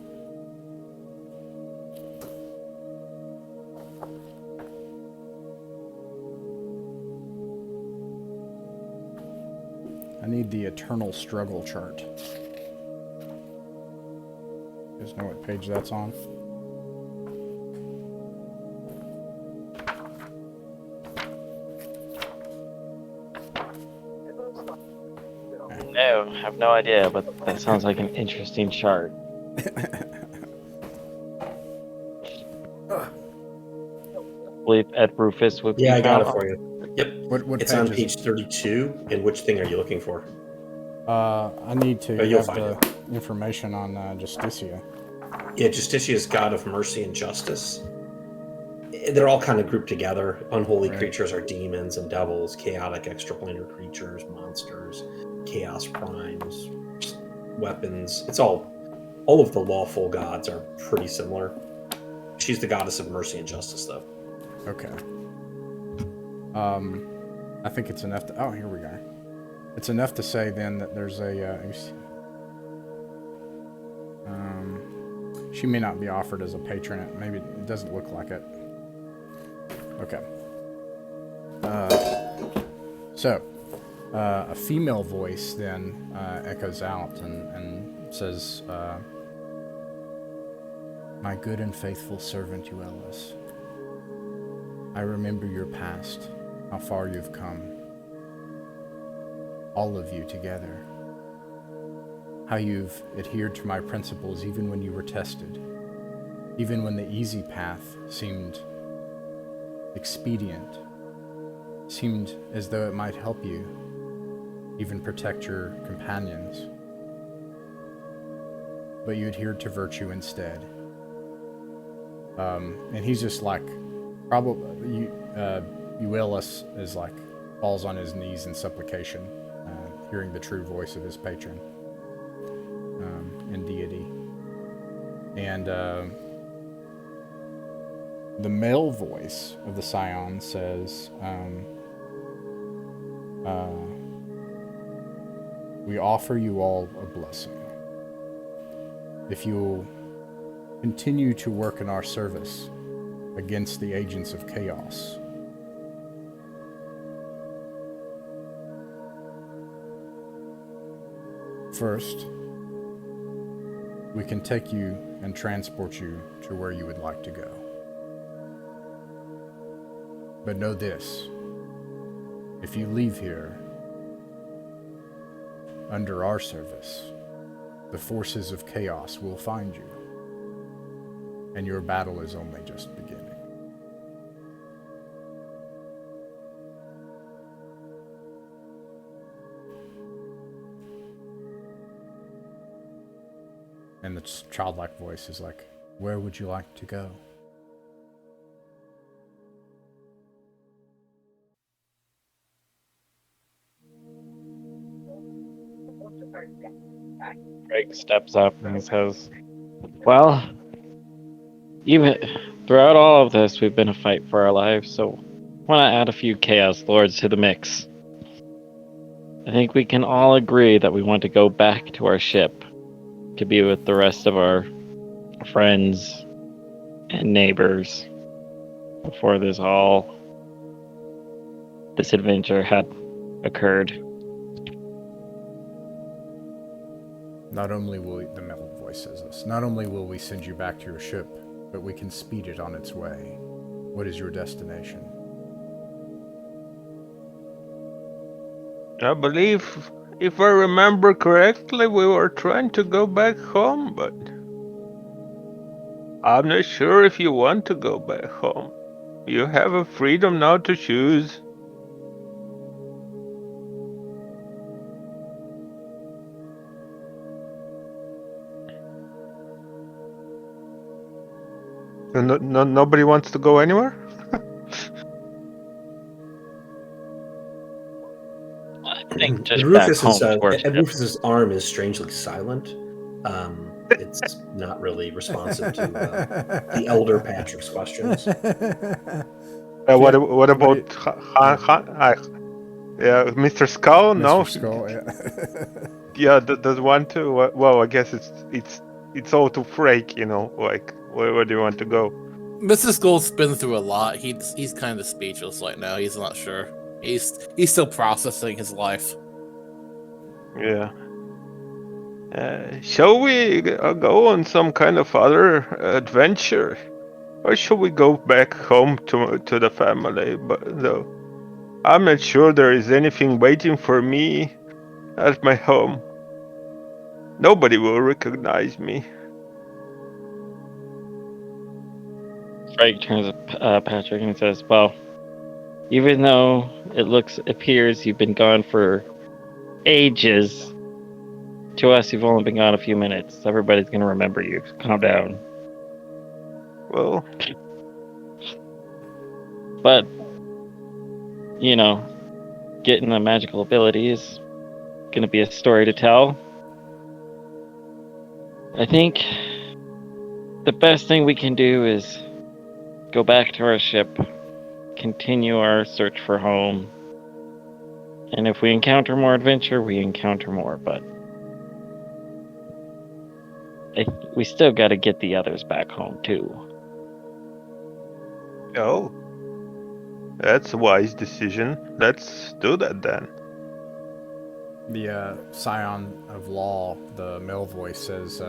I need the Eternal Struggle chart. You guys know what page that's on? No, I have no idea, but that sounds like an interesting chart. I believe Ed Rufus would be Yeah, I got it found. for you. Yep. What It's page on is page it? 32. And which thing are you looking for? I need to Oh, you'll have find the it. information on Justicia. Yeah, Justicia is god of mercy and justice. They're all kind of grouped together. Unholy Right. creatures are demons and devils, chaotic extraplanar creatures, monsters, chaos primes, weapons. It's all of the lawful gods are pretty similar. She's the goddess of mercy and justice, though. Okay. I think it's enough to... Oh, here we go. It's enough to say then that there's a... she may not be offered as a patron. Maybe it doesn't look like it. Okay. A female voice then echoes out and says, "My good and faithful servant Yokeless, I remember your past, how far you've come. All of you together. How you've adhered to my principles even when you were tested. Even when the easy path seemed expedient. Seemed as though it might help you, even protect your companions. But you adhered to virtue instead." And he's just like, probably, Yokeless is like, falls on his knees in supplication, hearing the true voice of his patron and deity. And the male voice of the Scions says, "We offer you all a blessing. If you'll continue to work in our service against the agents of chaos, first, we can take you and transport you to where you would like to go. But know this, if you leave here under our service, the forces of chaos will find you, and your battle is only just beginning." And the childlike voice is like, "Where would you like to go?" Greg steps up and he says, "Well, even throughout all of this, we've been a fight for our lives, so why not add a few Chaos Lords to the mix? I think we can all agree that we want to go back to our ship to be with the rest of our friends and neighbors before this adventure had occurred." Not only will the male voice says this, not only will we send you back to your ship, but we can speed it on its way. What is your destination? I believe, if I remember correctly, we were trying to go back home, but I'm not sure if you want to go back home. You have a freedom now to choose. So nobody wants to go anywhere? I think just And back Rufus's, home to our ship. Rufus's arm is strangely silent. It's not really responsive to the elder Patrick's questions. What about Mr. Skull? No, Mr. Skull, yeah. yeah, does want to. Well, I guess it's all too freak, you know. Like, where do you want to go? Mrs. Gold's been through a lot. He's kind of speechless right now. He's not sure. He's still processing his life. Yeah. Shall we go on some kind of other adventure, or shall we go back home to the family? But though I'm not sure there is anything waiting for me at my home. Nobody will recognize me. Frank turns to Patrick and says, "Well, even though appears you've been gone for ages, to us you've only been gone a few minutes. Everybody's gonna remember you. Calm down." Well, But getting the magical ability is gonna be a story to tell. I think the best thing we can do is go back to our ship, continue our search for home, and if we encounter more adventure, we encounter more, but we still gotta get the others back home, too. oh, that's a wise decision. Let's do that then. The Scion of Law, the male voice, says,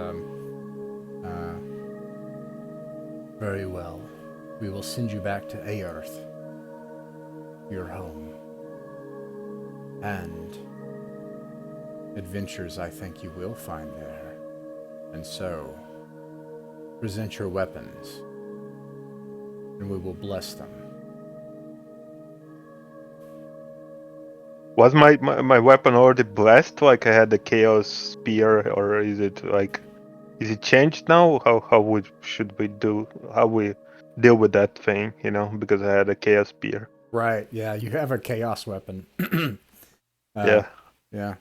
very well. We will send you back to Aearth, your home. And adventures I think you will find there. And so, present your weapons, and we will bless them. Was my weapon already blessed? Like I had the Chaos Spear, or is it changed now? How should we deal with that thing? Because I had a Chaos Spear. Right. Yeah, you have a Chaos weapon. Yeah. Yeah.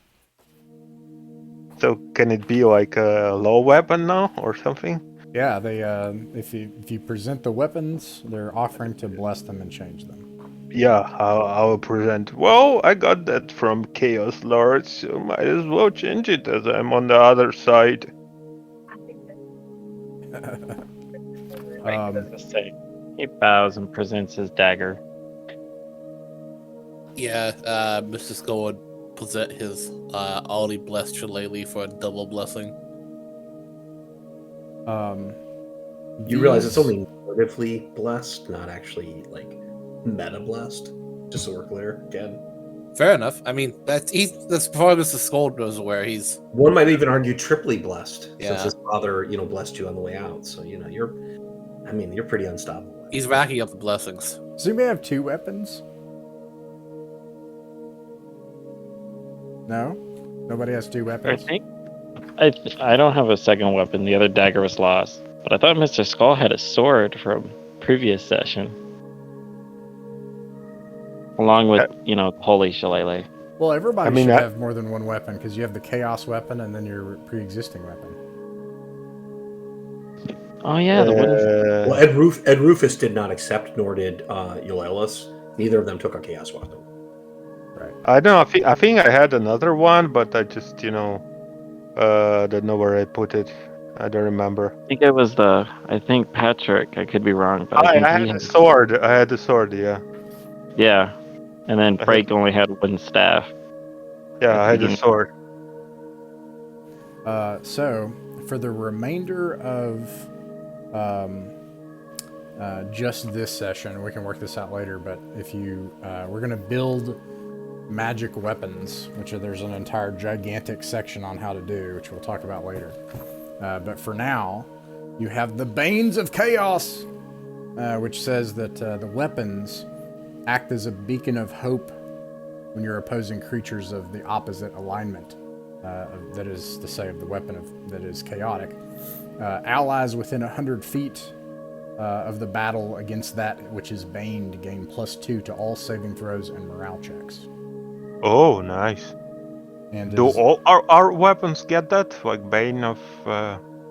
So can it be like a low weapon now or something? Yeah. They if you present the weapons, they're offering to bless them and change them. Yeah, I'll present. Well, I got that from Chaos Lords, so might as well change it as I'm on the other side. He bows and presents his dagger. Yeah, Mr. Skull would present his already blessed shillelagh for a double blessing. You realize it's only narratively blessed, not actually like meta blessed. Just so we're clear again. Fair enough. I mean, that's probably Mr. Skull knows where he's. One might even argue triply blessed, Yeah. since his father, blessed you on the way out. So you're pretty unstoppable. He's racking up the blessings. So you may have two weapons? No? Nobody has two I weapons? think I don't have a second weapon. The other dagger was lost. But I thought Mr. Skull had a sword from previous session. Along with, holy shillelagh. Well, everybody should have more than one weapon, because you have the Chaos weapon and then your pre-existing weapon. Oh yeah, the one. Well, Ed Rufus did not accept, nor did yokeless. Neither of them took a Chaos weapon. Right. I don't know. I think I had another one, but I just don't know where I put it. I don't remember. I think it was I think Patrick. I could be wrong, but I had a sword. I had a sword. Yeah. Yeah, and then Frank only had one staff. Yeah, I had a sword. So, for the remainder of just this session, we can work this out later, but if we're going to build magic weapons, there's an entire gigantic section on how to do, which we'll talk about later. But for now, you have the Banes of Chaos, which says that the weapons act as a beacon of hope when you're opposing creatures of the opposite alignment. That is to say, of the weapon that is chaotic. Allies within 100 feet of the battle against that which is baned gain +2 to all saving throws and morale checks. Oh, nice. And do all our weapons get that? Like Bane of...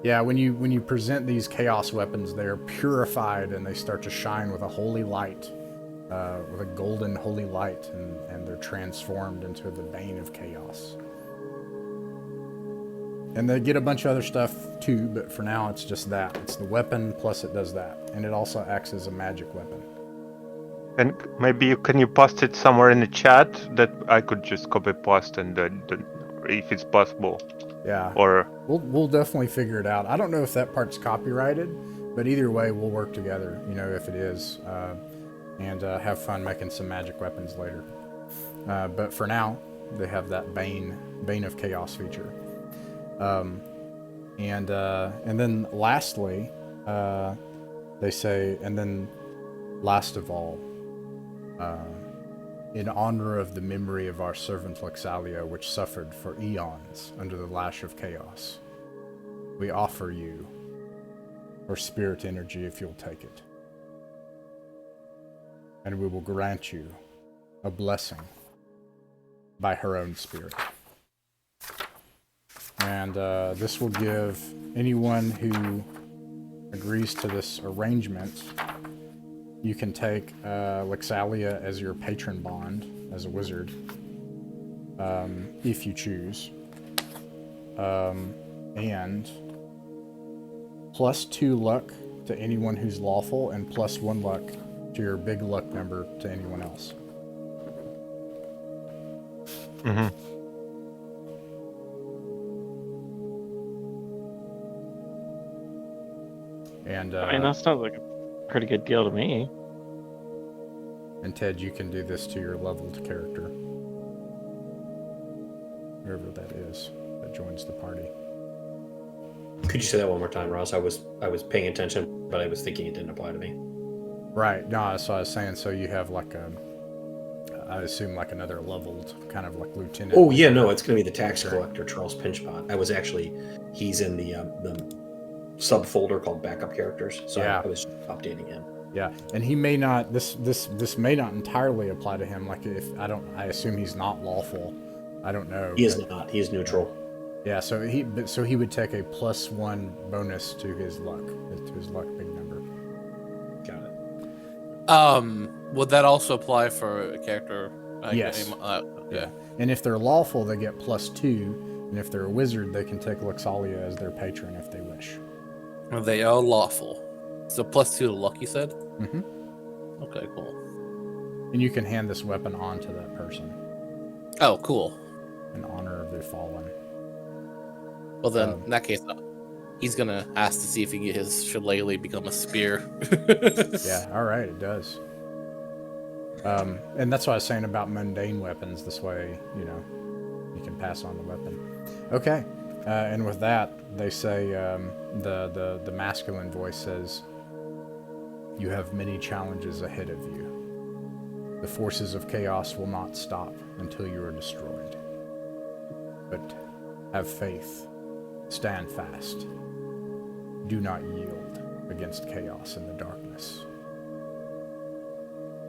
Yeah, when you present these chaos weapons, they are purified and they start to shine with a holy light. With a golden holy light, and they're transformed into the Bane of Chaos. And they get a bunch of other stuff too, but for now it's just that. It's the weapon plus it does that. And it also acts as a magic weapon. And maybe can you post it somewhere in the chat that I could just copy paste and if it's possible. Yeah. Or We'll definitely figure it out. I don't know if that part's copyrighted, but either way, we'll work together. If it is, and have fun making some magic weapons later. But for now, they have that Bane of Chaos feature. And then lastly, they say, and then last of all, in honor of the memory of our servant Lexalia, which suffered for eons under the lash of chaos, we offer you her spirit energy if you'll take it. And we will grant you a blessing by her own spirit. And this will give anyone who agrees to this arrangement, you can take Lexalia as your patron bond as a wizard, if you choose. And +2 luck to anyone who's lawful, and +1 luck to your big luck number to anyone else. Mm-hmm. And I mean, that sounds like a pretty good deal to me. And Ted, you can do this to your leveled character, whoever that is that joins the party. Could you say that one more time, Ross? I was paying attention, but I was thinking it didn't apply to me. Right. No, so I was saying, so you have like I assume like another leveled kind of like lieutenant. Oh yeah, no, it's going to be the tax collector, Charles Pinchpot. He's in the subfolder called backup characters, so Yeah. I was updating him. Yeah, and he may not. This may not entirely apply to him. Like I assume he's not lawful. I don't know. He is not. He is neutral. Yeah, so he would take a +1 bonus to his luck big number. Got it. Would that also apply for a character? Yes. Yeah. And if they're lawful, they get +2, and if they're a wizard, they can take Lexalia as their patron if they wish. They are lawful. So +2 to luck, you said? Mm-hmm. Okay, cool. And you can hand this weapon on to that person Oh, cool. in honor of their fallen. Well, then, in that case, he's gonna ask to see if he can get his shillelagh become a spear. Yeah, all right, it does. And that's what I was saying about mundane weapons. This way, you can pass on the weapon. Okay, and with that, they say the masculine voice says, "You have many challenges ahead of you. The forces of chaos will not stop until you are destroyed. But have faith. Stand fast. Do not yield against chaos in the darkness."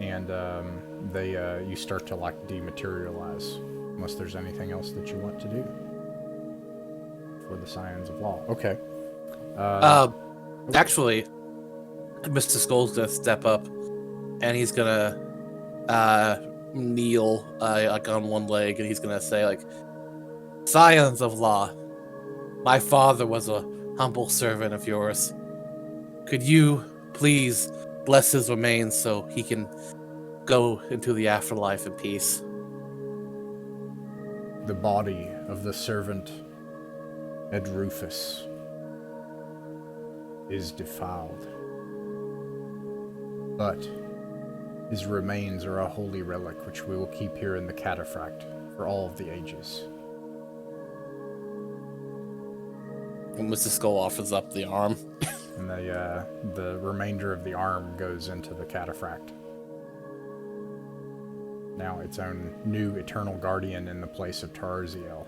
And you start to like dematerialize, unless there's anything else that you want to do for the Scions of Law. Okay. Actually, Mr. Skull's gonna step up, and he's gonna kneel like on one leg, and he's gonna say like, "Scions of Law, my father was a humble servant of yours. Could you please bless his remains so he can go into the afterlife in peace?" The body of the servant Edrufus is defiled, but his remains are a holy relic which we will keep here in the cataphract for all of the ages. And Mr. Skull offers up the arm. And the remainder of the arm goes into the cataphract. Now its own new eternal guardian in the place of Tarziel.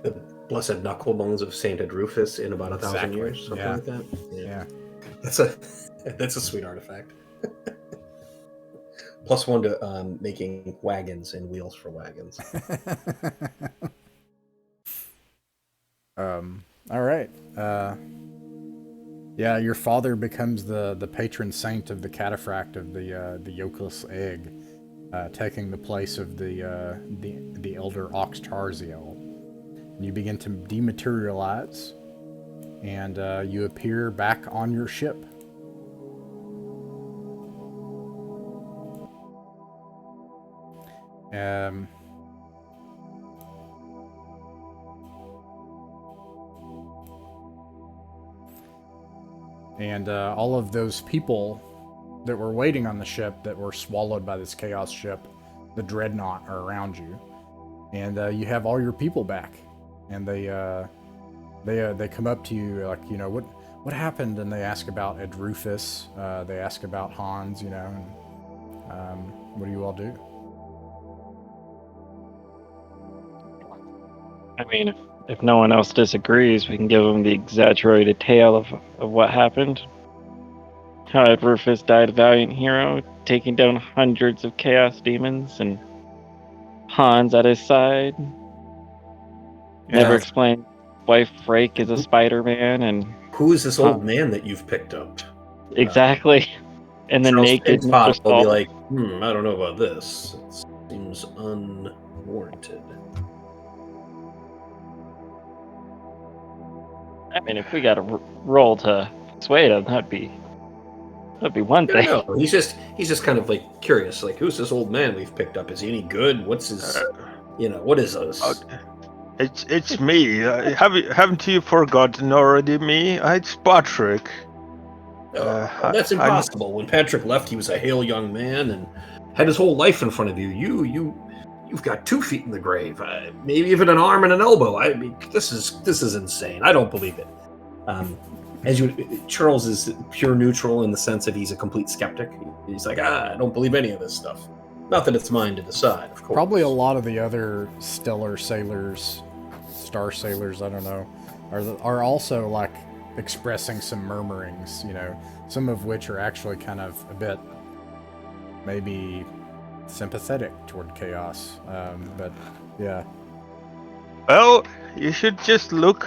The blessed knuckle bones of Saint Edrufus in about 1,000 Exactly. years, something Yeah. like that. Yeah. That's a sweet artifact. +1 to making wagons and wheels for wagons. All right. Yeah, your father becomes the patron saint of the cataphract of the yokeless egg, taking the place of the elder Ox Tarziel. And you begin to dematerialize, and you appear back on your ship. And all of those people that were waiting on the ship that were swallowed by this chaos ship, the Dreadnought, are around you. And you have all your people back. And they come up to you like, what happened? And they ask about Ed Rufus. They ask about Hans, and what do you all do? I mean, if no one else disagrees, we can give them the exaggerated tale of what happened. How Ed Rufus died a valiant hero, taking down hundreds of chaos demons, and Hans at his side. Never explained why Frake is a Spider-Man, and Who is this old man that you've picked up? exactly. And the Charles naked Pinspot will be Skull. like, I don't know about this. It seems unwarranted. I mean, if we got a roll to persuade him, that'd be one thing. No, he's just kind of like curious, like, who's this old man we've picked up? Is he any good? What's his, what is this? It's me. Haven't you forgotten already? Me? It's Patrick. That's impossible. When Patrick left, he was a hale young man and had his whole life in front of you. You've got 2 feet in the grave, maybe even an arm and an elbow. I mean, this is insane. I don't believe it. Charles is pure neutral in the sense that he's a complete skeptic. He's like, I don't believe any of this stuff. Not that it's mine to decide, of course. Probably a lot of the other stellar sailors, star sailors, I don't know, are also like expressing some murmurings, some of which are actually kind of a bit maybe sympathetic toward chaos. But yeah. Well, you should just look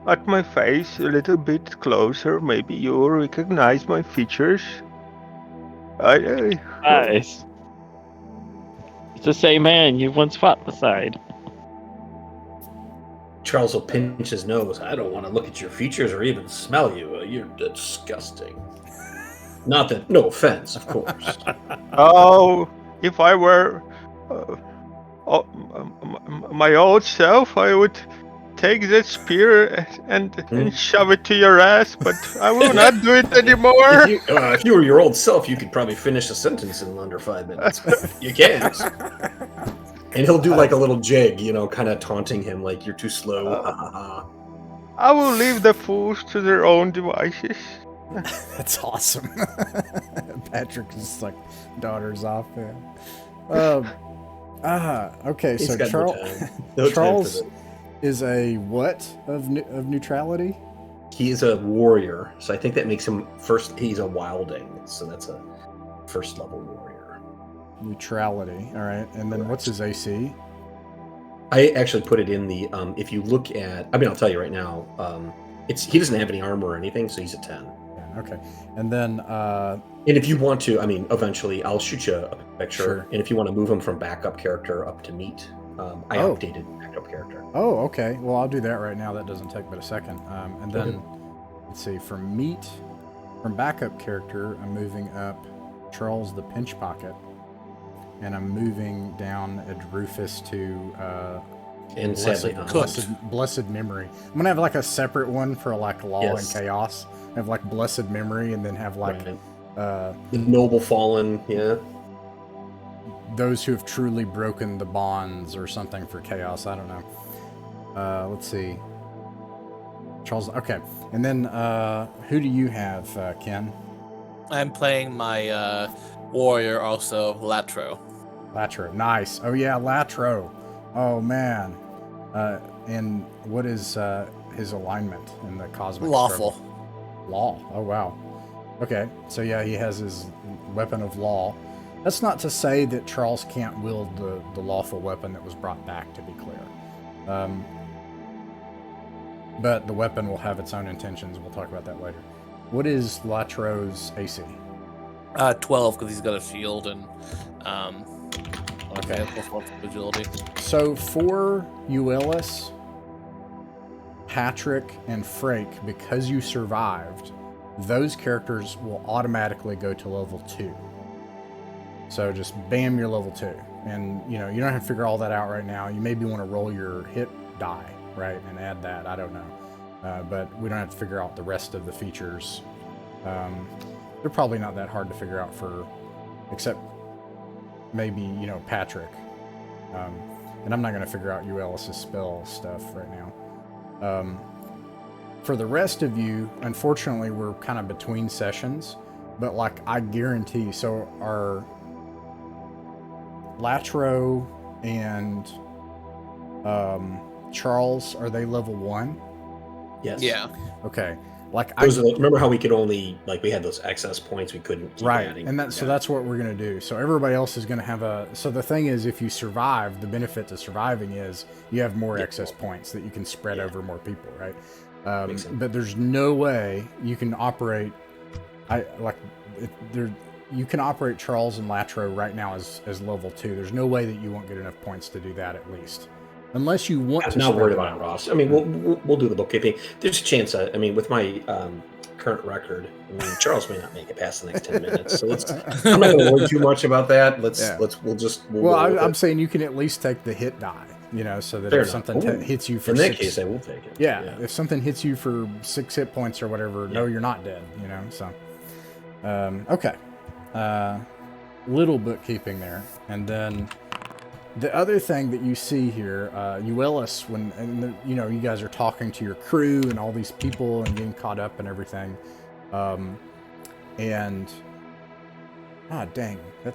at my face a little bit closer. Maybe you'll recognize my features. Nice. It's the same man you once fought beside. Charles will pinch his nose. I don't want to look at your features or even smell you. You're disgusting. Not that, no offense, of course. Oh, if I were my old self, I would take that spear and shove it to your ass, but I will not do it anymore. If you were your old self, you could probably finish a sentence in under 5 minutes. You can't. And he'll do like a little jig, kind of taunting him, like, you're too slow. I will leave the fools to their own devices. That's awesome. Patrick just like daughters off. Okay, so Charles is a what of neutrality? He is a warrior, so I think that makes him first. He's a wilding, so that's a first level warrior. Neutrality, all right. And then what's his AC? I actually put it in the. If you look at, I'll tell you right now. He doesn't have any armor or anything, so he's a 10. Yeah, okay, and then. And if you want to, eventually I'll shoot you a picture. Sure. And if you want to move him from backup character up to meet, I updated backup character. Oh, okay. Well, I'll do that right now. That doesn't take but a second. And then, let's see, from backup character, I'm moving up Charles the Pinch Pocket. And I'm moving down Ed Rufus to and sadly blessed memory. I'm gonna have like a separate one for like law and chaos. I have like blessed memory, and then have like the noble fallen, those who have truly broken the bonds or something for chaos. I don't know. Let's see. Charles. Okay, and then who do you have, Ken? I'm playing my warrior, also Latro. Latro, nice. Oh yeah, Latro. Oh man. And what is his alignment in the cosmic lawful struggle? Law. Oh wow. Okay, so yeah, he has his weapon of law. That's not to say that Charles can't wield the lawful weapon that was brought back, to be clear. But the weapon will have its own intentions. We'll talk about that later. What is Latro's AC? 12, because he's got a shield and okay, agility. So for yokeless, Patrick, and Frake, because you survived, those characters will automatically go to level 2. So just bam, you're level 2. And you don't have to figure all that out right now. You maybe want to roll your hit die, right, and add that. I don't know. But we don't have to figure out the rest of the features They're probably not that hard to figure out except maybe, Patrick. And I'm not going to figure out Ellis's spell stuff right now. For the rest of you, unfortunately, we're kind of between sessions, but I guarantee, so our Latro and Charles, are they level 1? Yes. Yeah. Okay. Remember how we could only we had those excess points we couldn't keep adding. And so that's what we're going to do. So everybody else is going to have so the thing is, if you survive, the benefit to surviving is you have more excess points that you can spread over more people, right? But there's no way you can operate you can operate Charles and Latro right now as level 2. There's no way that you won't get enough points to do that, at least. Unless you want to. I'm not worried about it, Ross. I mean, we'll do the bookkeeping. There's a chance. With my current record, Charles may not make it past the next 10 minutes. So I'm not going to worry too much about that. I'm saying you can at least take the hit die. So that if something hits you for in that case, I will take it. Yeah, if something hits you for 6 hit points or whatever, no, you're not dead. So, okay, little bookkeeping there, and then. The other thing that you see here, Ellis, you guys are talking to your crew and all these people and getting caught up and everything, dang, that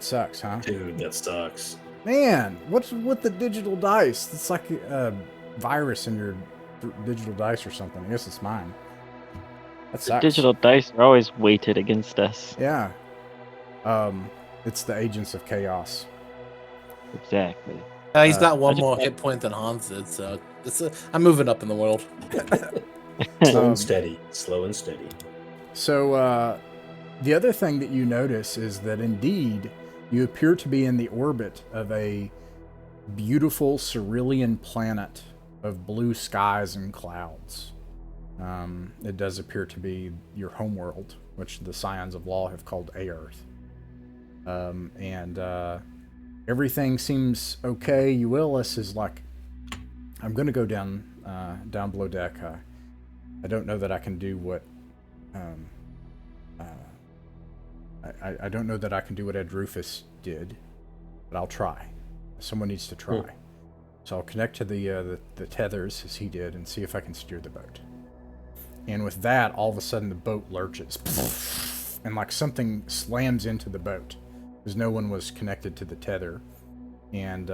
sucks, huh? Dude, that sucks. Man, what's with the digital dice? It's like a virus in your digital dice or something. I guess it's mine. That sucks. The digital dice are always weighted against us. Yeah. It's the agents of chaos. Exactly. He's got one more hit point than Hans did, so I'm moving up in the world. Slow and steady. So, the other thing that you notice is that indeed you appear to be in the orbit of a beautiful cerulean planet of blue skies and clouds. It does appear to be your homeworld, which the Scions of Law have called Earth. Everything seems okay. Euelis is I'm going to go down below deck. I don't know that I can do what I don't know that I can do what Ed Rufus did, but I'll try. Someone needs to try. Cool. So I'll connect to the tethers as he did and see if I can steer the boat. And with that, all of a sudden the boat lurches, and something slams into the boat. Because no one was connected to the tether, and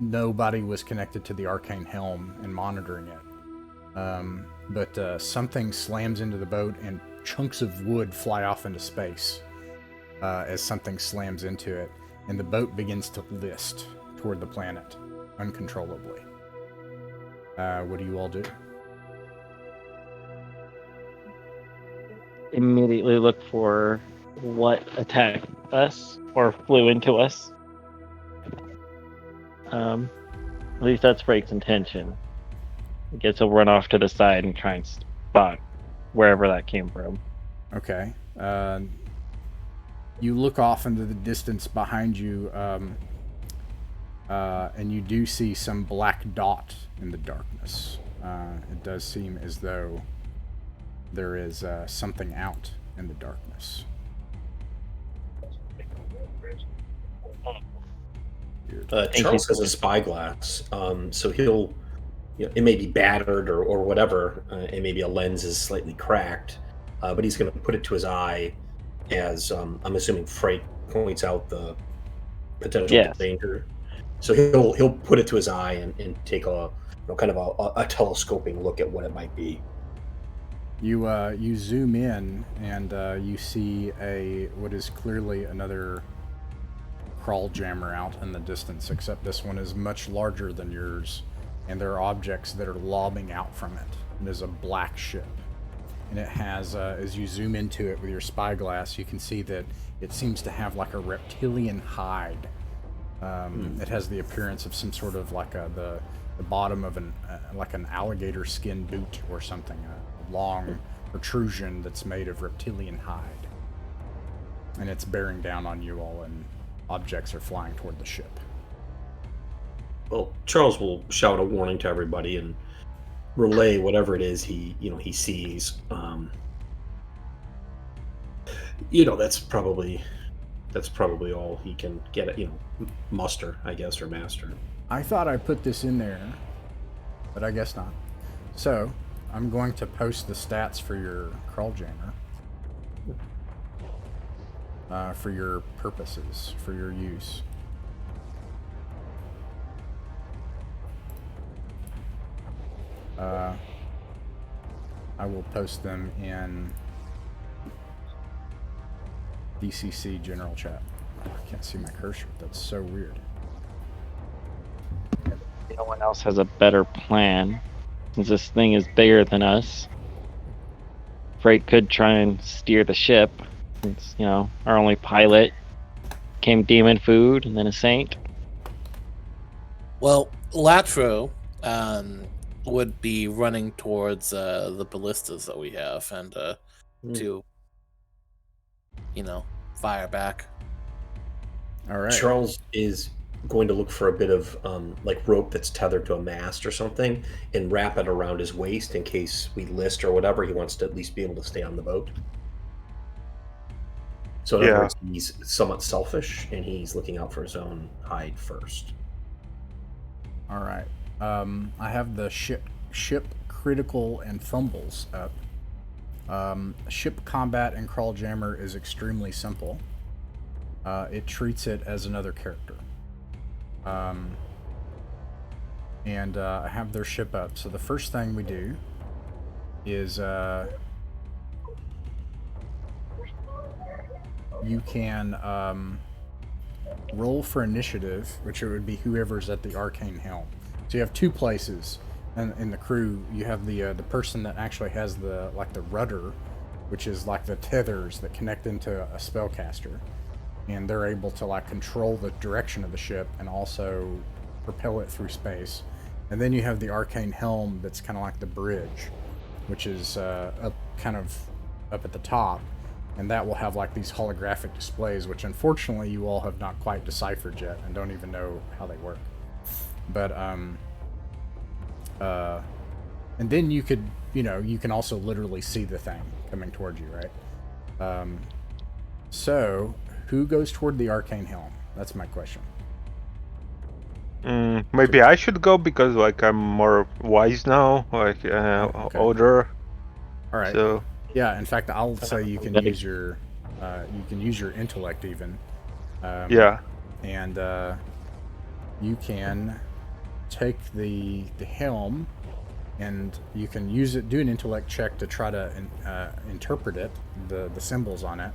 nobody was connected to the arcane helm and monitoring it. But something slams into the boat, and chunks of wood fly off into space as something slams into it, and the boat begins to list toward the planet uncontrollably. What do you all do? Immediately look for what attacked us or flew into us. At least that's Frake's intention. I guess he'll run off to the side and try and spot wherever that came from. Okay. You look off into the distance behind you, and you do see some black dot in the darkness. It does seem as though there is something out in the darkness. Charles has a spyglass, so he'll, it may be battered or whatever, and maybe a lens is slightly cracked, but he's going to put it to his eye as I'm assuming Frake points out the potential danger. So he'll put it to his eye and take a kind of a telescoping look at what it might be. You zoom in and you see what is clearly another crawl jammer out in the distance, except this one is much larger than yours, and there are objects that are lobbing out from it. It is a black ship, and it has, as you zoom into it with your spyglass, you can see that it seems to have a reptilian hide. It has the appearance of some sort of the bottom of an alligator skin boot or something, a long protrusion that's made of reptilian hide, and it's bearing down on you all, and objects are flying toward the ship. Well, Charles will shout a warning to everybody and relay whatever it is he sees. that's probably all he can get. Muster, I guess, or master. I thought I put this in there, but I guess not. So I'm going to post the stats for your Crawljammer. For your purposes, for your use. I will post them in DCC general chat. I can't see my cursor. That's so weird. No one else has a better plan, since this thing is bigger than us. Freight could try and steer the ship, since, our only pilot came demon food and then a saint. Well, Latro would be running towards the ballistas that we have and to, fire back. All right. Charles is going to look for a bit of rope that's tethered to a mast or something and wrap it around his waist in case we list or whatever. He wants to at least be able to stay on the boat. So in other words, he's somewhat selfish and he's looking out for his own hide first. All right. I have the ship critical and fumbles up. Ship combat in Crawljammer is extremely simple. It treats it as another character. And I have their ship up. So the first thing we do is you can roll for initiative, which it would be whoever's at the arcane helm. So you have two places in the crew. You have the person that actually has the rudder, which is like the tethers that connect into a spellcaster, and they're able to control the direction of the ship and also propel it through space. And then you have the arcane helm that's kind of like the bridge, which is up at the top, and that will have these holographic displays, which unfortunately you all have not quite deciphered yet and don't even know how they work. But and then you could, you can also literally see the thing coming towards you, right? So who goes toward the arcane helm? That's my question. Maybe I should go because I'm more wise now, Okay. older. All right. So yeah, in fact, I'll say you can use your intellect even. yeah. And you can take the helm, and you can use it. Do an intellect check to try to interpret it, the symbols on it,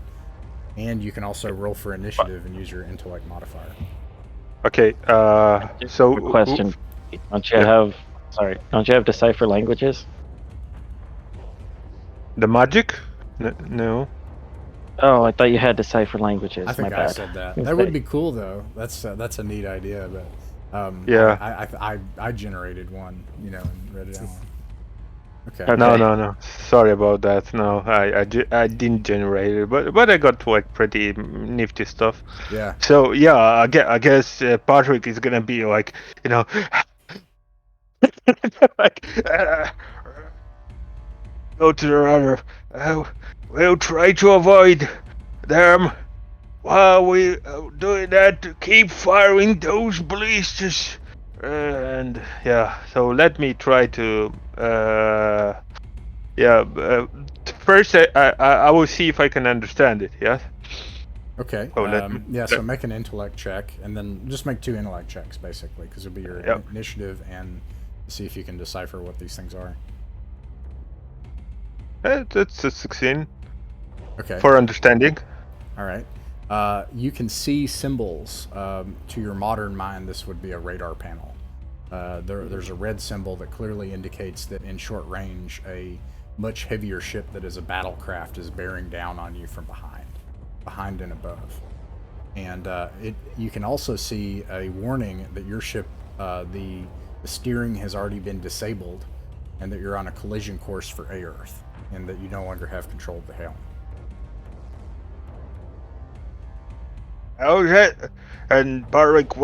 and you can also roll for initiative and use your intellect modifier. Okay. So Quick question: Don't you have decipher languages? The magic? No. Oh, I thought you had decipher languages. I think My I bad. said that. That would be cool though. That's a neat idea, but Yeah. I generated one, and read it out. Okay. No. Sorry about that. No, I didn't generate it, but I got pretty nifty stuff. Yeah. So yeah, I guess Patrick is gonna be like go to the rudder. We'll try to avoid them while we doing that to keep firing those ballistas. And yeah, so let me try to first I will see if I can understand it. Yes. Okay. So make an intellect check, and then just make 2 intellect checks basically, because it'll be your initiative and see if you can decipher what these things are. That's a 16. Okay. For understanding. All right. You can see symbols. To your modern mind, this would be a radar panel. There's a red symbol that clearly indicates that in short range, a much heavier ship that is a battlecraft is bearing down on you from behind and above. And you can also see a warning that your ship, the steering has already been disabled, and that you're on a collision course for A-Earth, and that you no longer have control of the helm. Okay, and Barik,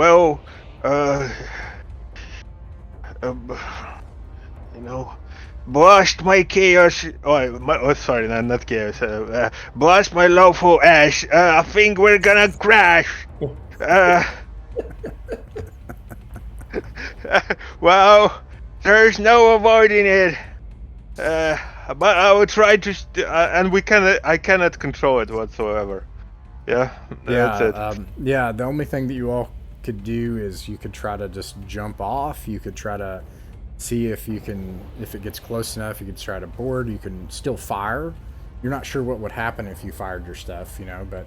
blast my chaos. Sorry, not chaos. Blast my lawful ash. I think we're gonna crash. Well, there's no avoiding it. But I will try to, and I cannot control it whatsoever. Yeah, that's it. Yeah, the only thing that you all could do is you could try to just jump off. You could try to see if it gets close enough, you could try to board. You can still fire. You're not sure what would happen if you fired your stuff, but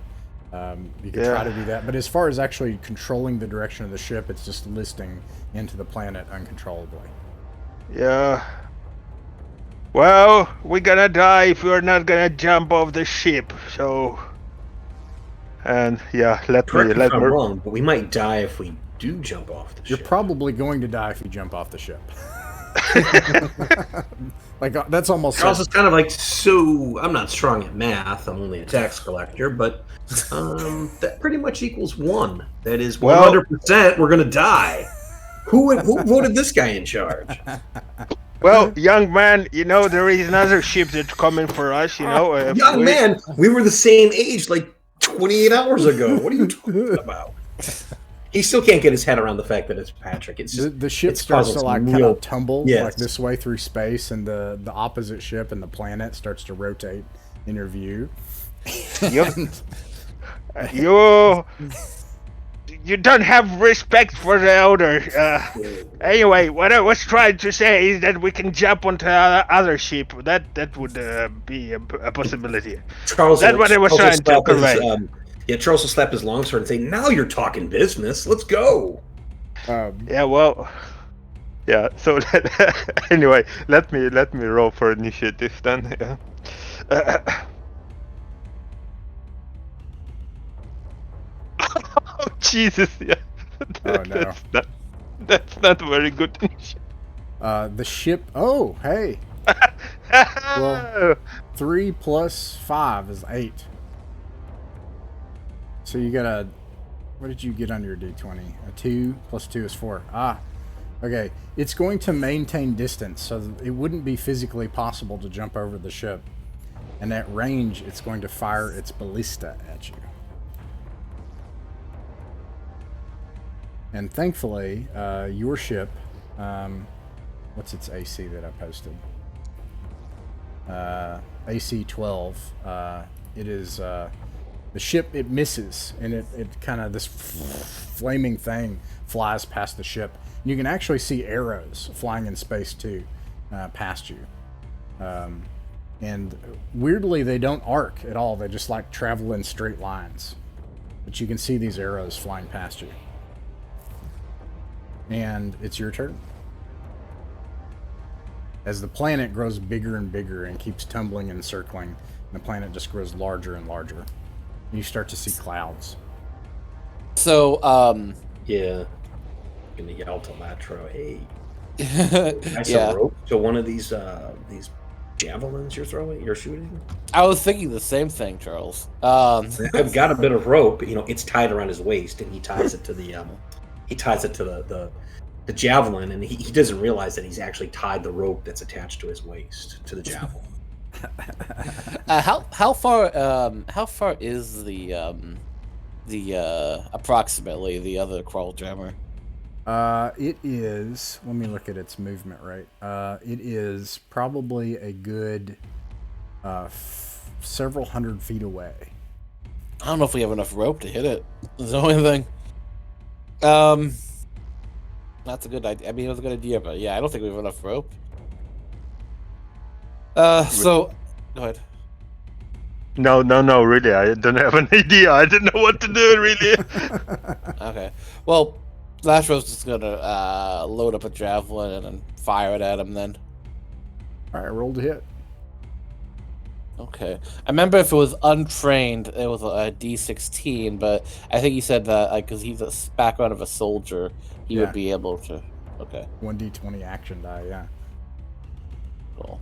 you could try to do that. But as far as actually controlling the direction of the ship, it's just listing into the planet uncontrollably. Yeah. Well, we're gonna die if we're not gonna jump off the ship, so... And, yeah, Correct me if I'm wrong, but we might die if we do jump off the ship. You're probably going to die if you jump off the ship. Like, that's almost... Charles is kind of like, so, I'm not strong at math, I'm only a tax collector, but that pretty much equals 1. That is 100% we're gonna die. Who voted this guy in charge? Well, young man, there is another ship that's coming for us, Young man, we were the same age like 28 hours ago. What are you talking about? He still can't get his head around the fact that it's Patrick. It's just, the ship starts to kind of tumble like this way through space, and the opposite ship and the planet starts to rotate in your view. You don't have respect for the elder. Anyway, what I was trying to say is that we can jump onto other ship. That would be a possibility. Charles, that's what I was trying to convey. Charles will slap his longsword and say, "Now you're talking business. Let's go." So anyway, let me roll for initiative then. Yeah. Oh, Jesus! Yeah. That's not very good. The ship. Oh, hey. Well, 3 plus 5 is 8. So you got a... What did you get on your D20? A 2 plus 2 is 4. Okay. It's going to maintain distance, so it wouldn't be physically possible to jump over the ship. And at range, it's going to fire its ballista at you. And thankfully, your ship, what's its AC that I posted? AC 12. It is, the ship, it misses, and it kind of, this flaming thing flies past the ship. And you can actually see arrows flying in space too, past you. And weirdly, they don't arc at all. They just like travel in straight lines. But you can see these arrows flying past you. And it's your turn. As the planet grows bigger and bigger and keeps tumbling and circling, and the planet just grows larger and larger, you start to see clouds. So, yeah. I'm gonna yell to Latro, hey. I saw rope to one of these javelins you're shooting. I was thinking the same thing, Charles. I've got a bit of rope, it's tied around his waist, and he ties it to the the javelin, and he doesn't realize that he's actually tied the rope that's attached to his waist to the javelin. How far is the approximately the other crawl jammer? It is, let me look at its movement rate. It is probably a good several hundred feet away. I don't know if we have enough rope to hit it. That's the only thing. That's a good idea. I mean, it was a good idea, but yeah, I don't think we have enough rope. So, go ahead. No, really, I don't have an idea. I don't know what to do, really. Okay. Well, Lastro's just gonna load up a javelin and then fire it at him then. Alright, roll to hit. Okay. I remember if it was untrained, it was a D16, but I think you said that because he's a background of a soldier, he would be able to. Okay. 1d20 action die, yeah. Cool.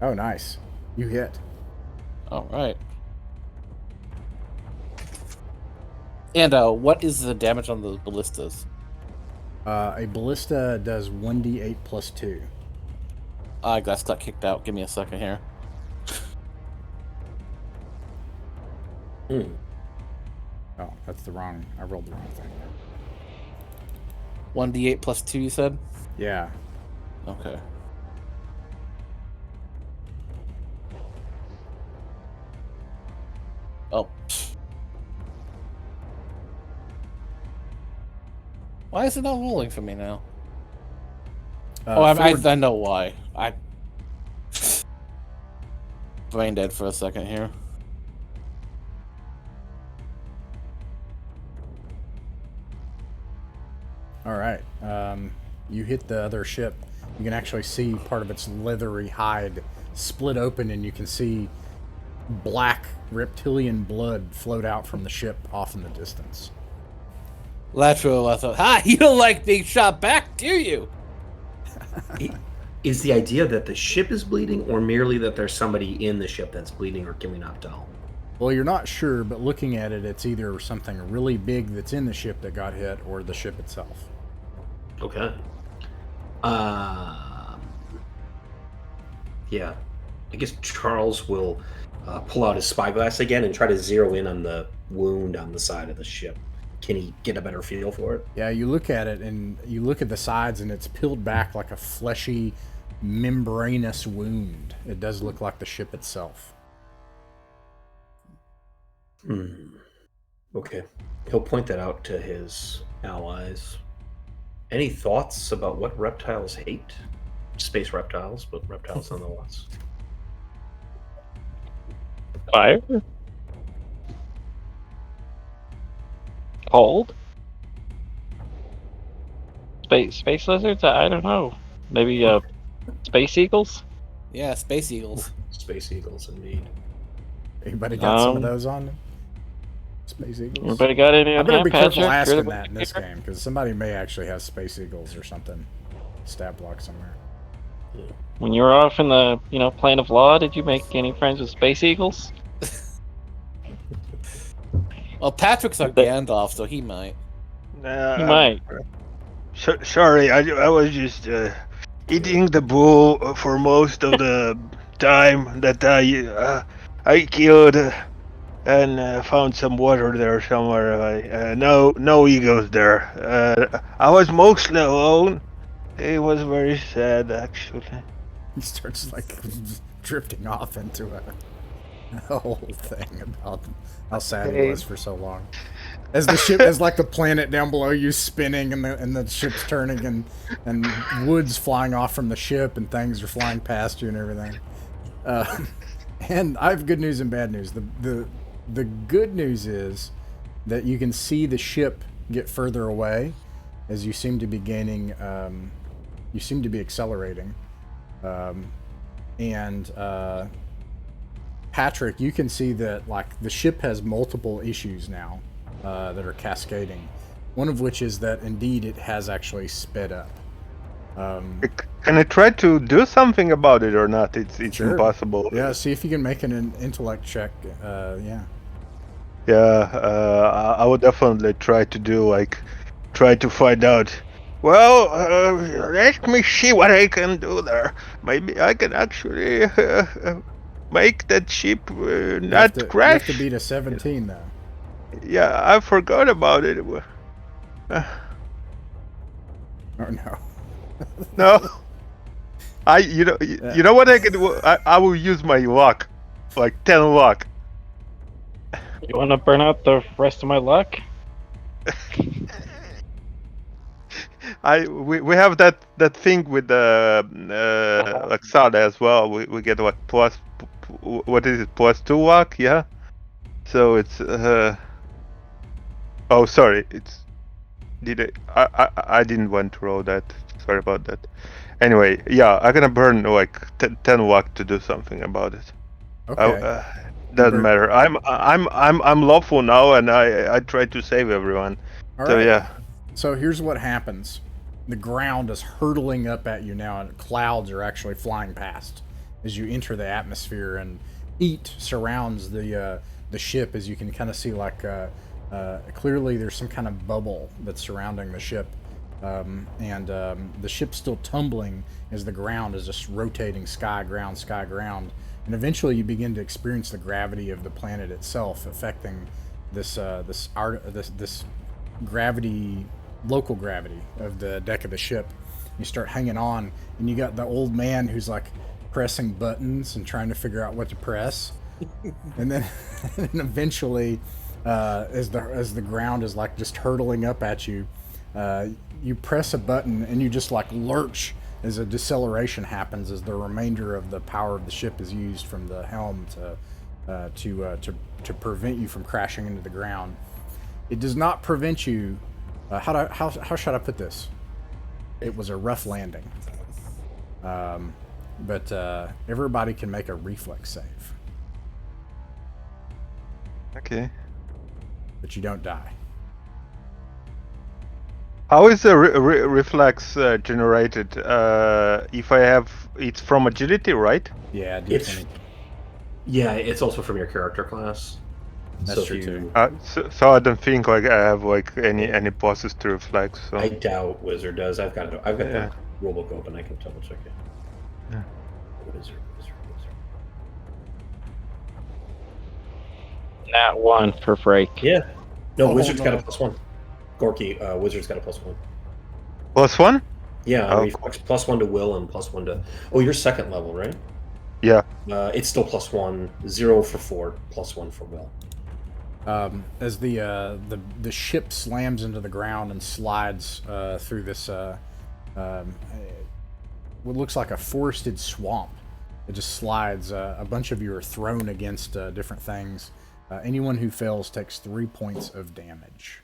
Oh, nice. You hit. All right. And what is the damage on those ballistas? A ballista does 1d8 plus 2. I got kicked out. Give me a second here. Oh, that's the wrong. I rolled the wrong thing. 1d8 plus 2, you said? Yeah. Okay. Oh. Why is it not rolling for me now? I know why. I brain dead for a second here. All right. You hit the other ship. You can actually see part of its leathery hide split open, and you can see black reptilian blood float out from the ship off in the distance. Lateral, I thought, ha! You don't like being shot back, do you? Is the idea that the ship is bleeding, or merely that there's somebody in the ship that's bleeding, or can we not tell? Well, you're not sure, but looking at it, it's either something really big that's in the ship that got hit, or the ship itself. Okay. Yeah. I guess Charles will pull out his spyglass again and try to zero in on the wound on the side of the ship. Can he get a better feel for it? Yeah, you look at it, and you look at the sides, and it's peeled back like a fleshy, membranous wound. It does look like the ship itself. Okay. He'll point that out to his allies. Any thoughts about what reptiles hate? Space reptiles, but reptiles nonetheless. Fire? Cold? Space lizards? I don't know. Maybe space eagles? Yeah, space eagles. Space eagles, indeed. Anybody got some of those on them? Space eagles? Anybody got any I on better that, be careful Patrick? asking that in this game, because somebody may actually have space eagles or something. Stat block somewhere. When you were off in the, plane of law, did you make any friends with space eagles? Well, Patrick's our Gandalf, so he might. He might. Sorry, I was just eating the bull for most of the time that I killed and found some water there somewhere. No eagles there. I was mostly alone. It was very sad, actually. He starts drifting off into a whole thing about how sad he was for so long. As the ship, as the planet down below you spinning, and the ship's turning, and wood's flying off from the ship, and things are flying past you and everything. And I have good news and bad news. The good news is that you can see the ship get further away as you seem to be gaining. You seem to be accelerating, and Patrick, you can see that the ship has multiple issues now. That are cascading. One of which is that indeed it has actually sped up. Can I try to do something about it or not? It's Sure. impossible. Yeah, see if you can make an intellect check. Yeah. Yeah, I would definitely try to find out. Well, let me see what I can do there. Maybe I can actually make that ship not crash. You have to beat a 17 though. Yeah, I forgot about it. Oh no. No. You know what I can do? I will use my luck, 10 luck. You want to burn out the rest of my luck? We have that thing with the Laxada as well. We get plus, what is it, +2 luck? Yeah. So it's oh, sorry. I didn't want to roll that. Sorry about that. Anyway, yeah, I'm gonna burn 10 luck to do something about it. Okay. Doesn't matter. I'm lawful now, and I try to save everyone. All so right. yeah. So here's what happens. The ground is hurtling up at you now, and clouds are actually flying past as you enter the atmosphere, and heat surrounds the ship, as you can kind of see clearly there's some kind of bubble that's surrounding the ship, The ship's still tumbling as the ground is just rotating sky, ground, sky, ground. And eventually you begin to experience the gravity of the planet itself affecting this gravity, local gravity of the deck of the ship. You start hanging on, and you got the old man who's like pressing buttons and trying to figure out what to press. And then and eventually, as the ground is like just hurtling up at you, you press a button and you just like lurch as a deceleration happens as the remainder of the power of the ship is used from the helm to prevent you from crashing into the ground. It does not prevent you. How should I put this? It was a rough landing. But everybody can make a reflex save. Okay. But you don't die. How is the reflex generated? If I have, it's from agility, right? Yeah, it's also from your character class. That's true too. So I don't think like I have like any bosses to reflex. So. I doubt Wizard does. I've got the rulebook open. I can double check it. Yeah. Wizard. Nat 1 for Frake. Yeah. No, Wizard's got a +1. Gorky, Wizard's got a +1. +1? Yeah, Oh, reflex +1 to will and +1 to. Oh, you're second level, right? Yeah. It's still +1. 0 for fort, +1 for will. As the ship slams into the ground and slides through this what looks like a forested swamp, it just slides. A bunch of you are thrown against different things. Anyone who fails takes 3 points of damage.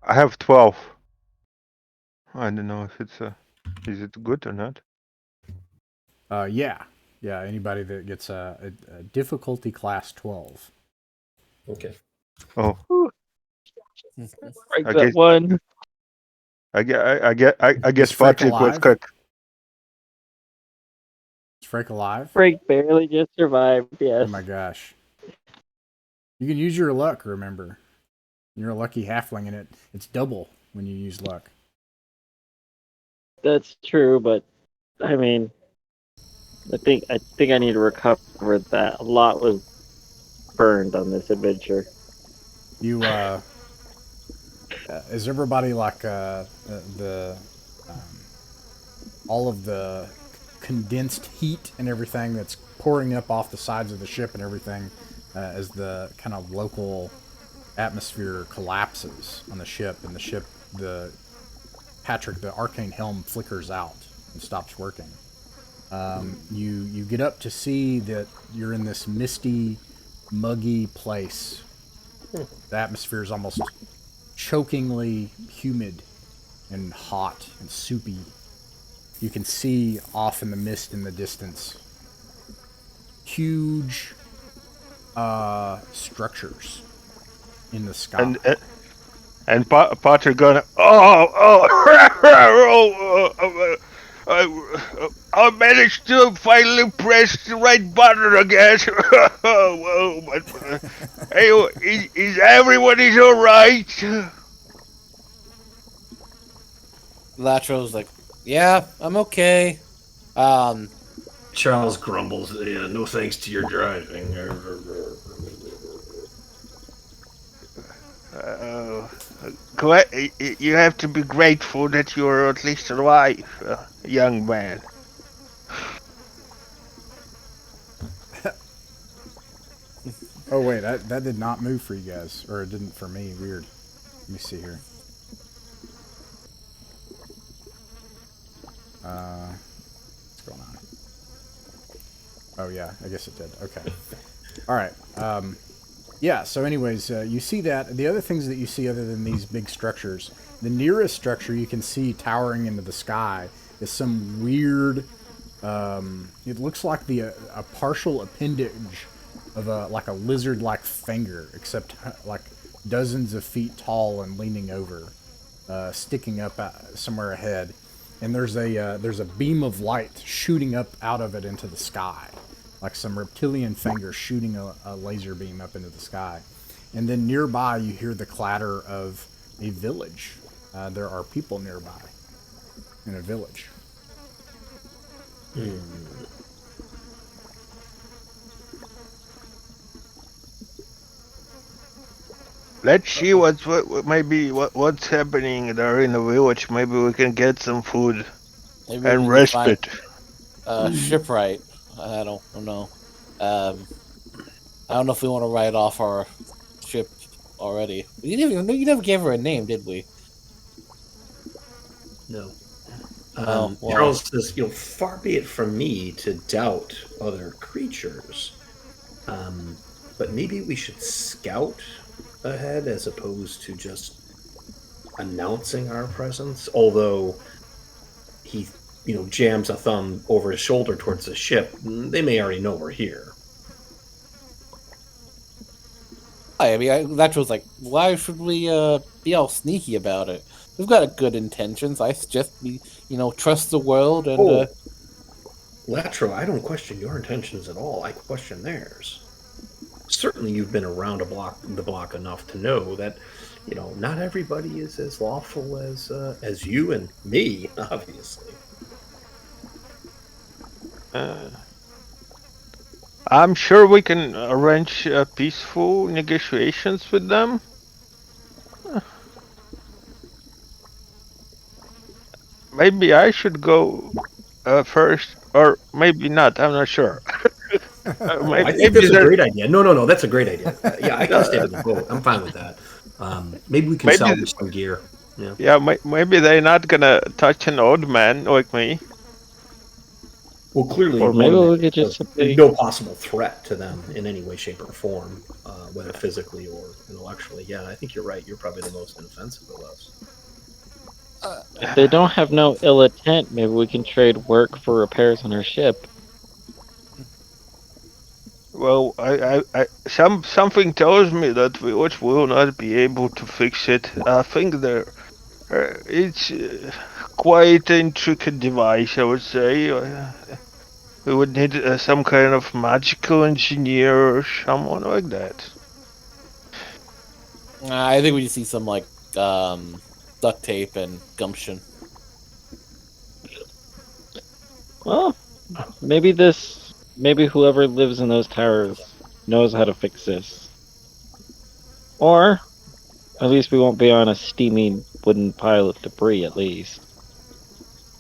I have 12. I don't know if it's is it good or not? Yeah. Anybody that gets a difficulty class 12. Okay. Oh. Break that one. I guess Frank Patrick was alive? cut. Is Frank alive? Frank barely just survived, yes. Oh my gosh. You can use your luck, remember. You're a lucky halfling, and it's double when you use luck. That's true, but I mean, I think I need to recover that. A lot was burned on this adventure. You is everybody like all of the condensed heat and everything that's pouring up off the sides of the ship and everything as the kind of local atmosphere collapses on the ship, and the arcane helm flickers out and stops working. You get up to see that you're in this misty, muggy place. The atmosphere is almost chokingly humid and hot and soupy. You can see off in the mist in the distance huge structures in the sky. And Patrick going, I managed to finally press the right button again. Hey, is everyone all right? Latro's like, yeah, I'm okay. Charles grumbles, yeah, no thanks to your driving. You have to be grateful that you're at least alive, young man. Oh wait, that did not move for you guys, or it didn't for me. Weird. Let me see here. What's going on? Oh yeah, I guess it did. Okay. All right. Yeah. So, anyways, you see that. The other things that you see, other than these big structures, the nearest structure you can see towering into the sky is some weird. It looks like a partial appendage of a lizard-like finger, except like dozens of feet tall and leaning over, sticking up somewhere ahead. And there's a beam of light shooting up out of it into the sky, like some reptilian finger shooting a laser beam up into the sky. And then nearby, you hear the clatter of a village. There are people nearby. in a village. Let's see what's happening there in the village. Maybe we can get some food Maybe and we can find respite. shipwright. I don't know. I don't know if we want to write off our ship already. You never gave her a name, did we? No. Well. Charles says, far be it from me to doubt other creatures, but maybe we should scout ahead as opposed to just announcing our presence. Although he, jams a thumb over his shoulder towards the ship, they may already know we're here. I mean, that was like, why should we be all sneaky about it? We've got good intentions. I suggest we, trust the world and. Latro, I don't question your intentions at all. I question theirs. Certainly, you've been around the block enough to know that, not everybody is as lawful as you and me, obviously. I'm sure we can arrange peaceful negotiations with them. Maybe I should go first, or maybe not. I'm not sure. I think that's a great idea. No, that's a great idea. Yeah, I can stay to the boat. I'm fine with that. Maybe we can salvage some gear. Yeah, maybe they're not gonna touch an old man like me. Well, clearly, or maybe we could just no possible threat to them in any way, shape, or form, whether physically or intellectually. Yeah, I think you're right. You're probably the most inoffensive of us. If they don't have no ill intent, maybe we can trade work for repairs on our ship. Well, something tells me that village will not be able to fix it. I think it's quite an intricate device, I would say. We would need some kind of magical engineer or someone like that. I think we just need some duct tape and gumption. Well, maybe whoever lives in those towers knows how to fix this. Or at least we won't be on a steamy wooden pile of debris, at least.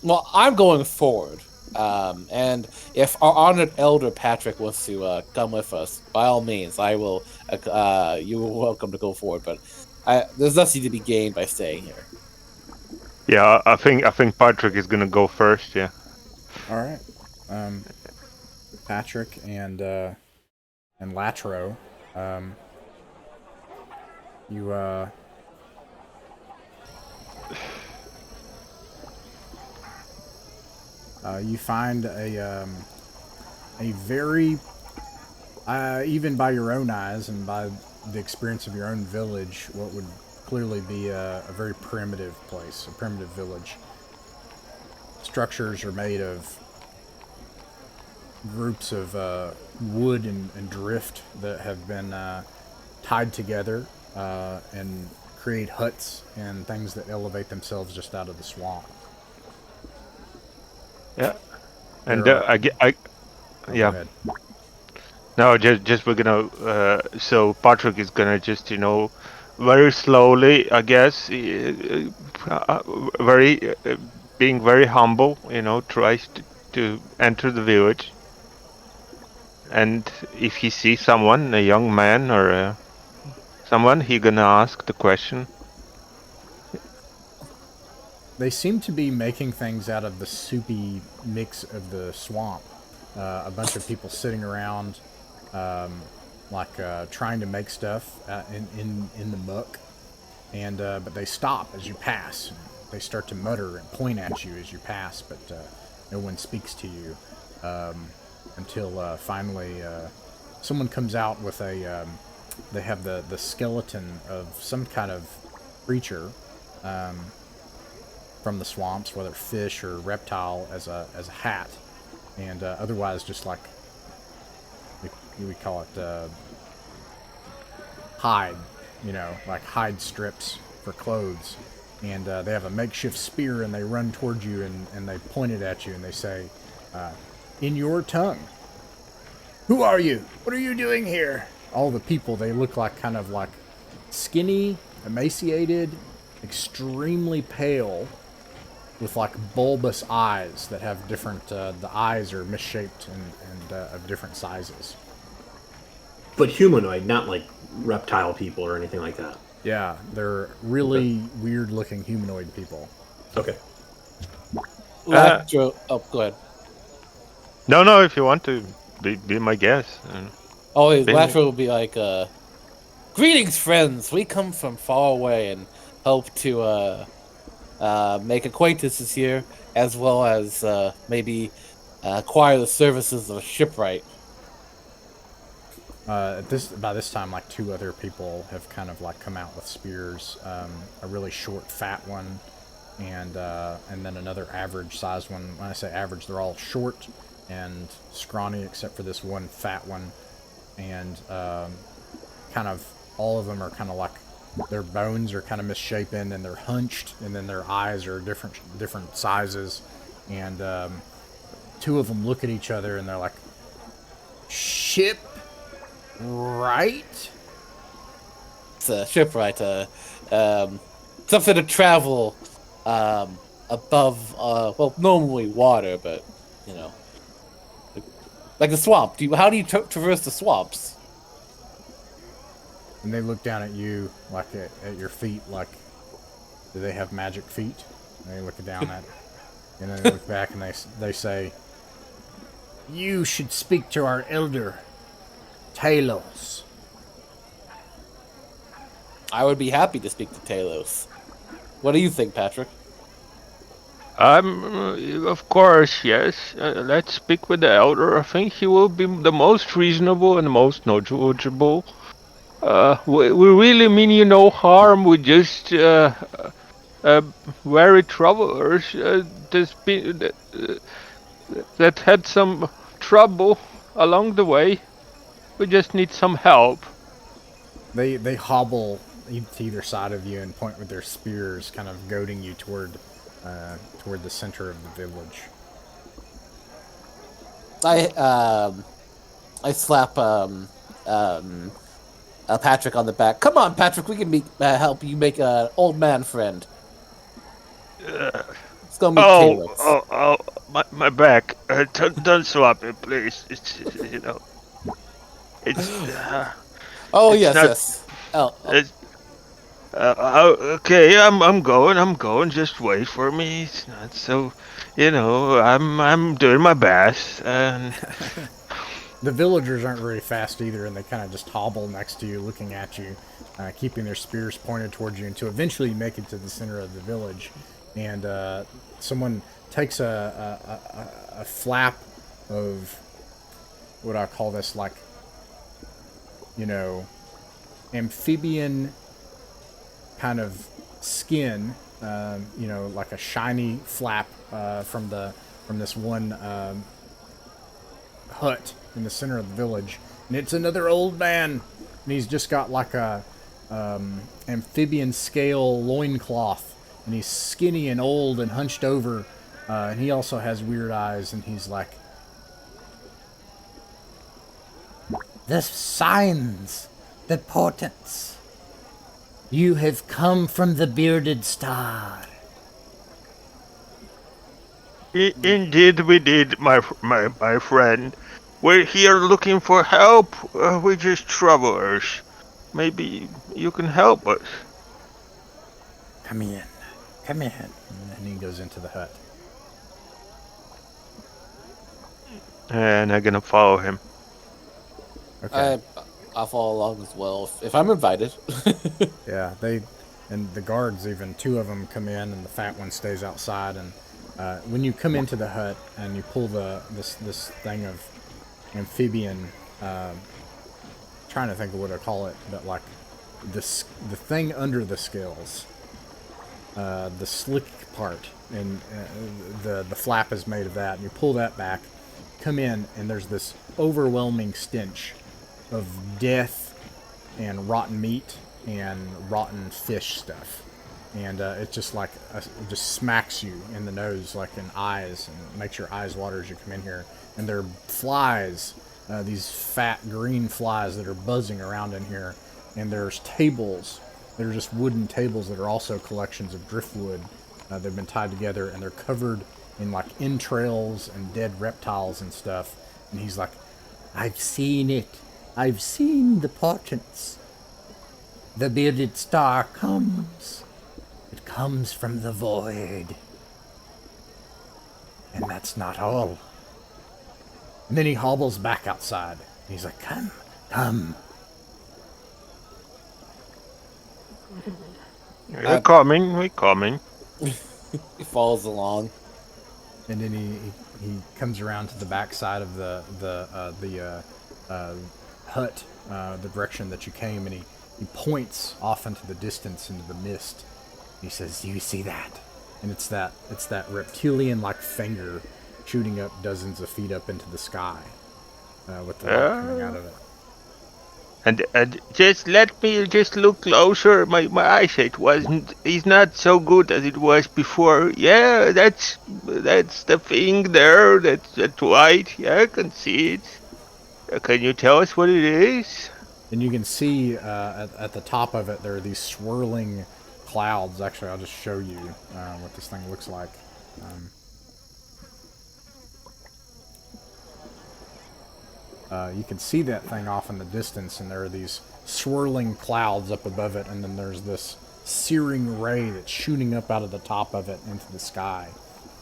Well, I'm going forward. And if our honored elder Patrick wants to come with us, by all means, I will. You are welcome to go forward, but there's nothing to be gained by staying here. Yeah, I think Patrick is gonna go first. Yeah. All right. Patrick and Latro, you find a very even by your own eyes and by the experience of your own village, what would clearly be a very primitive place, a primitive village. Structures are made of groups of wood and drift that have been tied together and create huts and things that elevate themselves just out of the swamp. Yeah, and Go yeah. ahead. No, just we're gonna. So Patrick is gonna just very slowly, I guess, very being very humble. Tries to enter the village. And if he sees someone, a young man or someone, he gonna ask the question. They seem to be making things out of the soupy mix of the swamp. A bunch of people sitting around, trying to make stuff in the muck, and but they stop as you pass. They start to mutter and point at you as you pass, but no one speaks to you until finally someone comes out with a. They have the skeleton of some kind of creature. From the swamps, whether fish or reptile, as a hat, and otherwise just like we call it hide, like hide strips for clothes, and they have a makeshift spear, and they run towards you, and they point it at you, and they say, in your tongue, "Who are you? What are you doing here?" All the people, they look like kind of like skinny, emaciated, extremely pale, with like bulbous eyes that have different, the eyes are misshaped and of different sizes. But humanoid, not like reptile people or anything like that. Yeah, they're really weird looking humanoid people. Okay. Latro, go ahead. No, if you want to be my guest. Oh, Latro will be like, greetings, friends. We come from far away and hope to make acquaintances here, as well as maybe acquire the services of a shipwright. By this time, like 2 other people have kind of like come out with spears. A really short, fat one, and then another average-sized one. When I say average, they're all short and scrawny, except for this one fat one. And kind of all of them are kind of like their bones are kind of misshapen, and they're hunched, and then their eyes are different sizes. And 2 of them look at each other, and they're like, "Ship. Right?" It's a shipwright, something to travel above, well, normally water, but you know, like the swamp. How do you traverse the swamps? And they look down at you, like at your feet, like, do they have magic feet? And they look down at, and then they look back and they say, "You should speak to our elder, Talos." I would be happy to speak to Talos. What do you think, Patrick? Of course, yes. Let's speak with the elder. I think he will be the most reasonable and the most knowledgeable. We really mean you no harm. We just weary travelers that had some trouble along the way. We just need some help. They hobble to either side of you and point with their spears, kind of goading you toward the center of the village. I slap Patrick on the back. Come on, Patrick, we can help you make an old man friend. Let's go meet Talos. My back. Don't swap it, please. It's It's. Oh it's yes, not, yes. It's, okay, I'm going. Just wait for me. It's not so, I'm doing my best. And the villagers aren't very fast either, and they kind of just hobble next to you, looking at you, keeping their spears pointed towards you, until eventually you make it to the center of the village, and someone takes a flap of what I call this, like, amphibian kind of skin, like a shiny flap from this one hut in the center of the village, and it's another old man, and he's just got like a amphibian scale loincloth, and he's skinny and old and hunched over, and he also has weird eyes, and he's like, "The signs, the portents. You have come from the bearded star." Indeed we did, my friend. We're here looking for help. We're just travelers. Maybe you can help us. Come in. And then he goes into the hut. And I'm gonna follow him. Okay. I'll follow along as well if I'm invited. Yeah, and the guards, even 2 of them come in, and the fat one stays outside. And when you come into the hut and you pull this thing of amphibian, trying to think of what I call it, but like the thing under the scales, the slick part, and the flap is made of that. And you pull that back, come in, and there's this overwhelming stench of death and rotten meat and rotten fish stuff. and it just like it just smacks you in the nose, like in eyes, and it makes your eyes water as you come in here. And there are flies, these fat green flies that are buzzing around in here. And there's tables. They're just wooden tables that are also collections of driftwood. They've been tied together, and they're covered in like entrails and dead reptiles and stuff. And he's like, "I've seen it. I've seen the portents. The bearded star comes. It comes from the void. And that's not all." And then he hobbles back outside. And he's like, "Come, come." We're coming. He follows along. And then he comes around to the back side of the hut, the direction that you came, and he points off into the distance, into the mist. He says, "Do you see that?" And it's that reptilian-like finger shooting up dozens of feet up into the sky, with the light coming out of it. And just let me just look closer. My eyesight is not so good as it was before. Yeah, that's the thing there. That's white. Yeah, I can see it. Can you tell us what it is? And you can see at the top of it, there are these swirling clouds. Actually, I'll just show you what this thing looks like. You can see that thing off in the distance, and there are these swirling clouds up above it, and then there's this searing ray that's shooting up out of the top of it into the sky,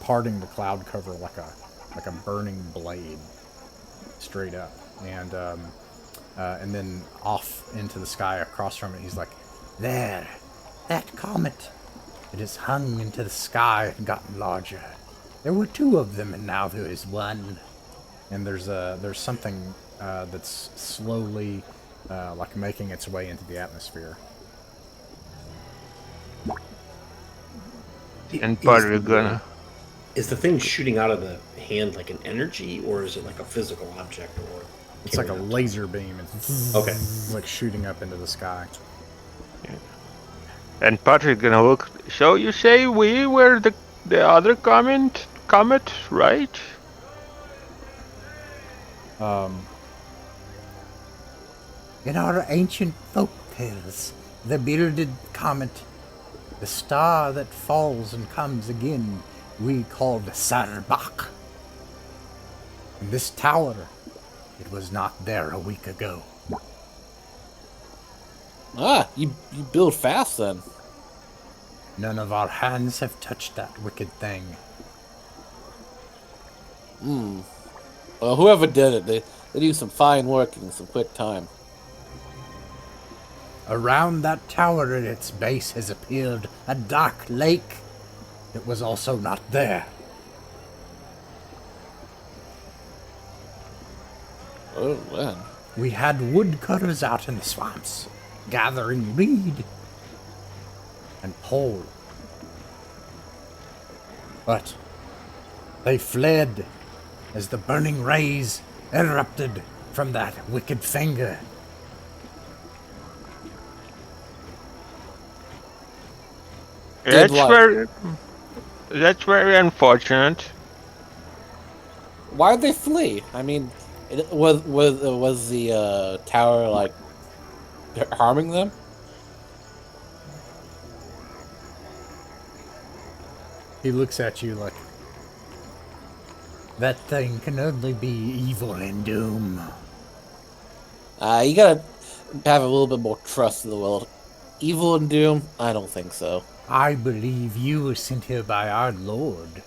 parting the cloud cover like a burning blade, straight up. And then off into the sky across from it, he's like, "There, that comet. It has hung into the sky and gotten larger. There were 2 of them, and now there is 1. And there's something that's slowly like making its way into the atmosphere." And Butter gonna. Is the thing shooting out of the hand like an energy, or is it like a physical object? Or It's like a laser beam. It's okay, like shooting up into the sky. Yeah. And Patrick gonna look. So you say we were the other comet, right? In our ancient folk tales, the bearded comet, the star that falls and comes again, we called Sarbak. And this tower, it was not there a week ago. Ah, you build fast then. None of our hands have touched that wicked thing. Well, whoever did it, they do some fine work in some quick time. Around that tower at its base has appeared a dark lake that was also not there. Oh, man. We had woodcutters out in the swamps, gathering reed and pole. But they fled as the burning rays erupted from that wicked finger. That's very unfortunate. Why'd they flee? I mean, was the tower like harming them? He looks at you like, that thing can only be evil and doom. You gotta have a little bit more trust in the world. Evil and doom? I don't think so. I believe you were sent here by our Lord.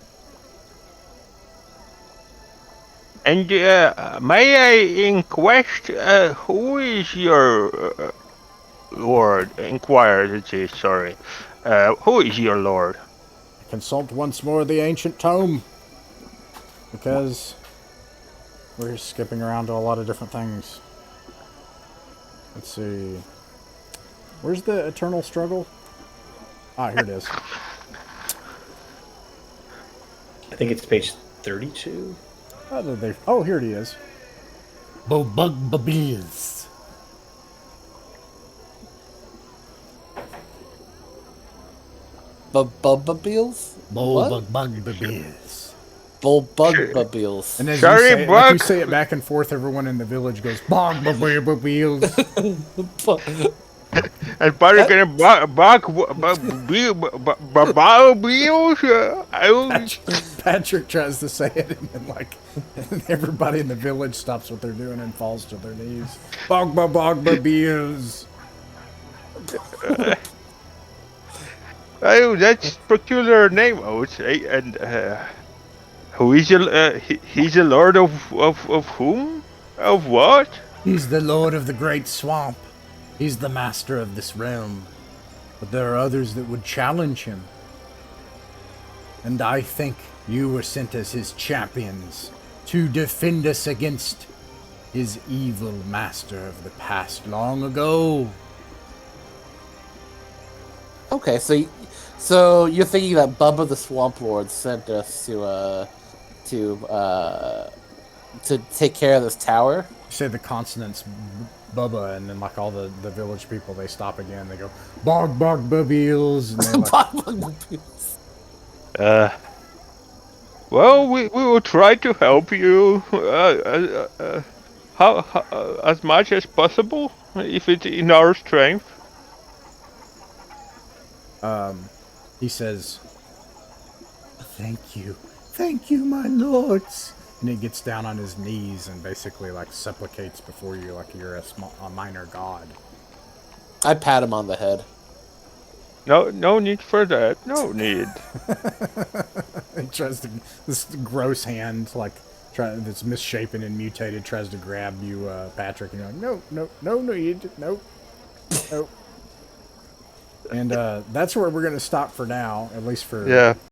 And may I inquire, who is your lord? Inquire, sorry. Who is your lord? Consult once more the ancient tome, because we're skipping around to a lot of different things. Let's see. Where's the eternal struggle? Ah, here it is. I think it's page 32. Oh, here it is. Bobugbabills. Bugbabeels? Bugbabeels. Bugbabeels. And as Sorry, you say it, like Buck. you say it back and forth, everyone in the village goes Bugbabeels. And probably gonna Patrick tries to say it, and then like everybody in the village stops what they're doing and falls to their knees. Bugbabeels. Oh, that's peculiar name, I would say. And who is your? He's a lord of whom? Of what? He's the lord of the great swamp. He's the master of this realm. But there are others that would challenge him. And I think you were sent as his champions to defend us against his evil master of the past long ago. Okay, so you're thinking that Bubba the Swamp Lord sent us to take care of this tower? You say the consonants Bubba, and then like all the village people, they stop again. They go Bugbabeels, and they like, Well, we will try to help you how as much as possible if it's in our strength. he says, thank you, my lords. And he gets down on his knees and basically like supplicates before you like you're a minor god. I pat him on the head. No need for that. No need. He tries to, this gross hand like that's misshapen and mutated tries to grab you, Patrick, and you're like, no need, nope. And that's where we're gonna stop for now, at least for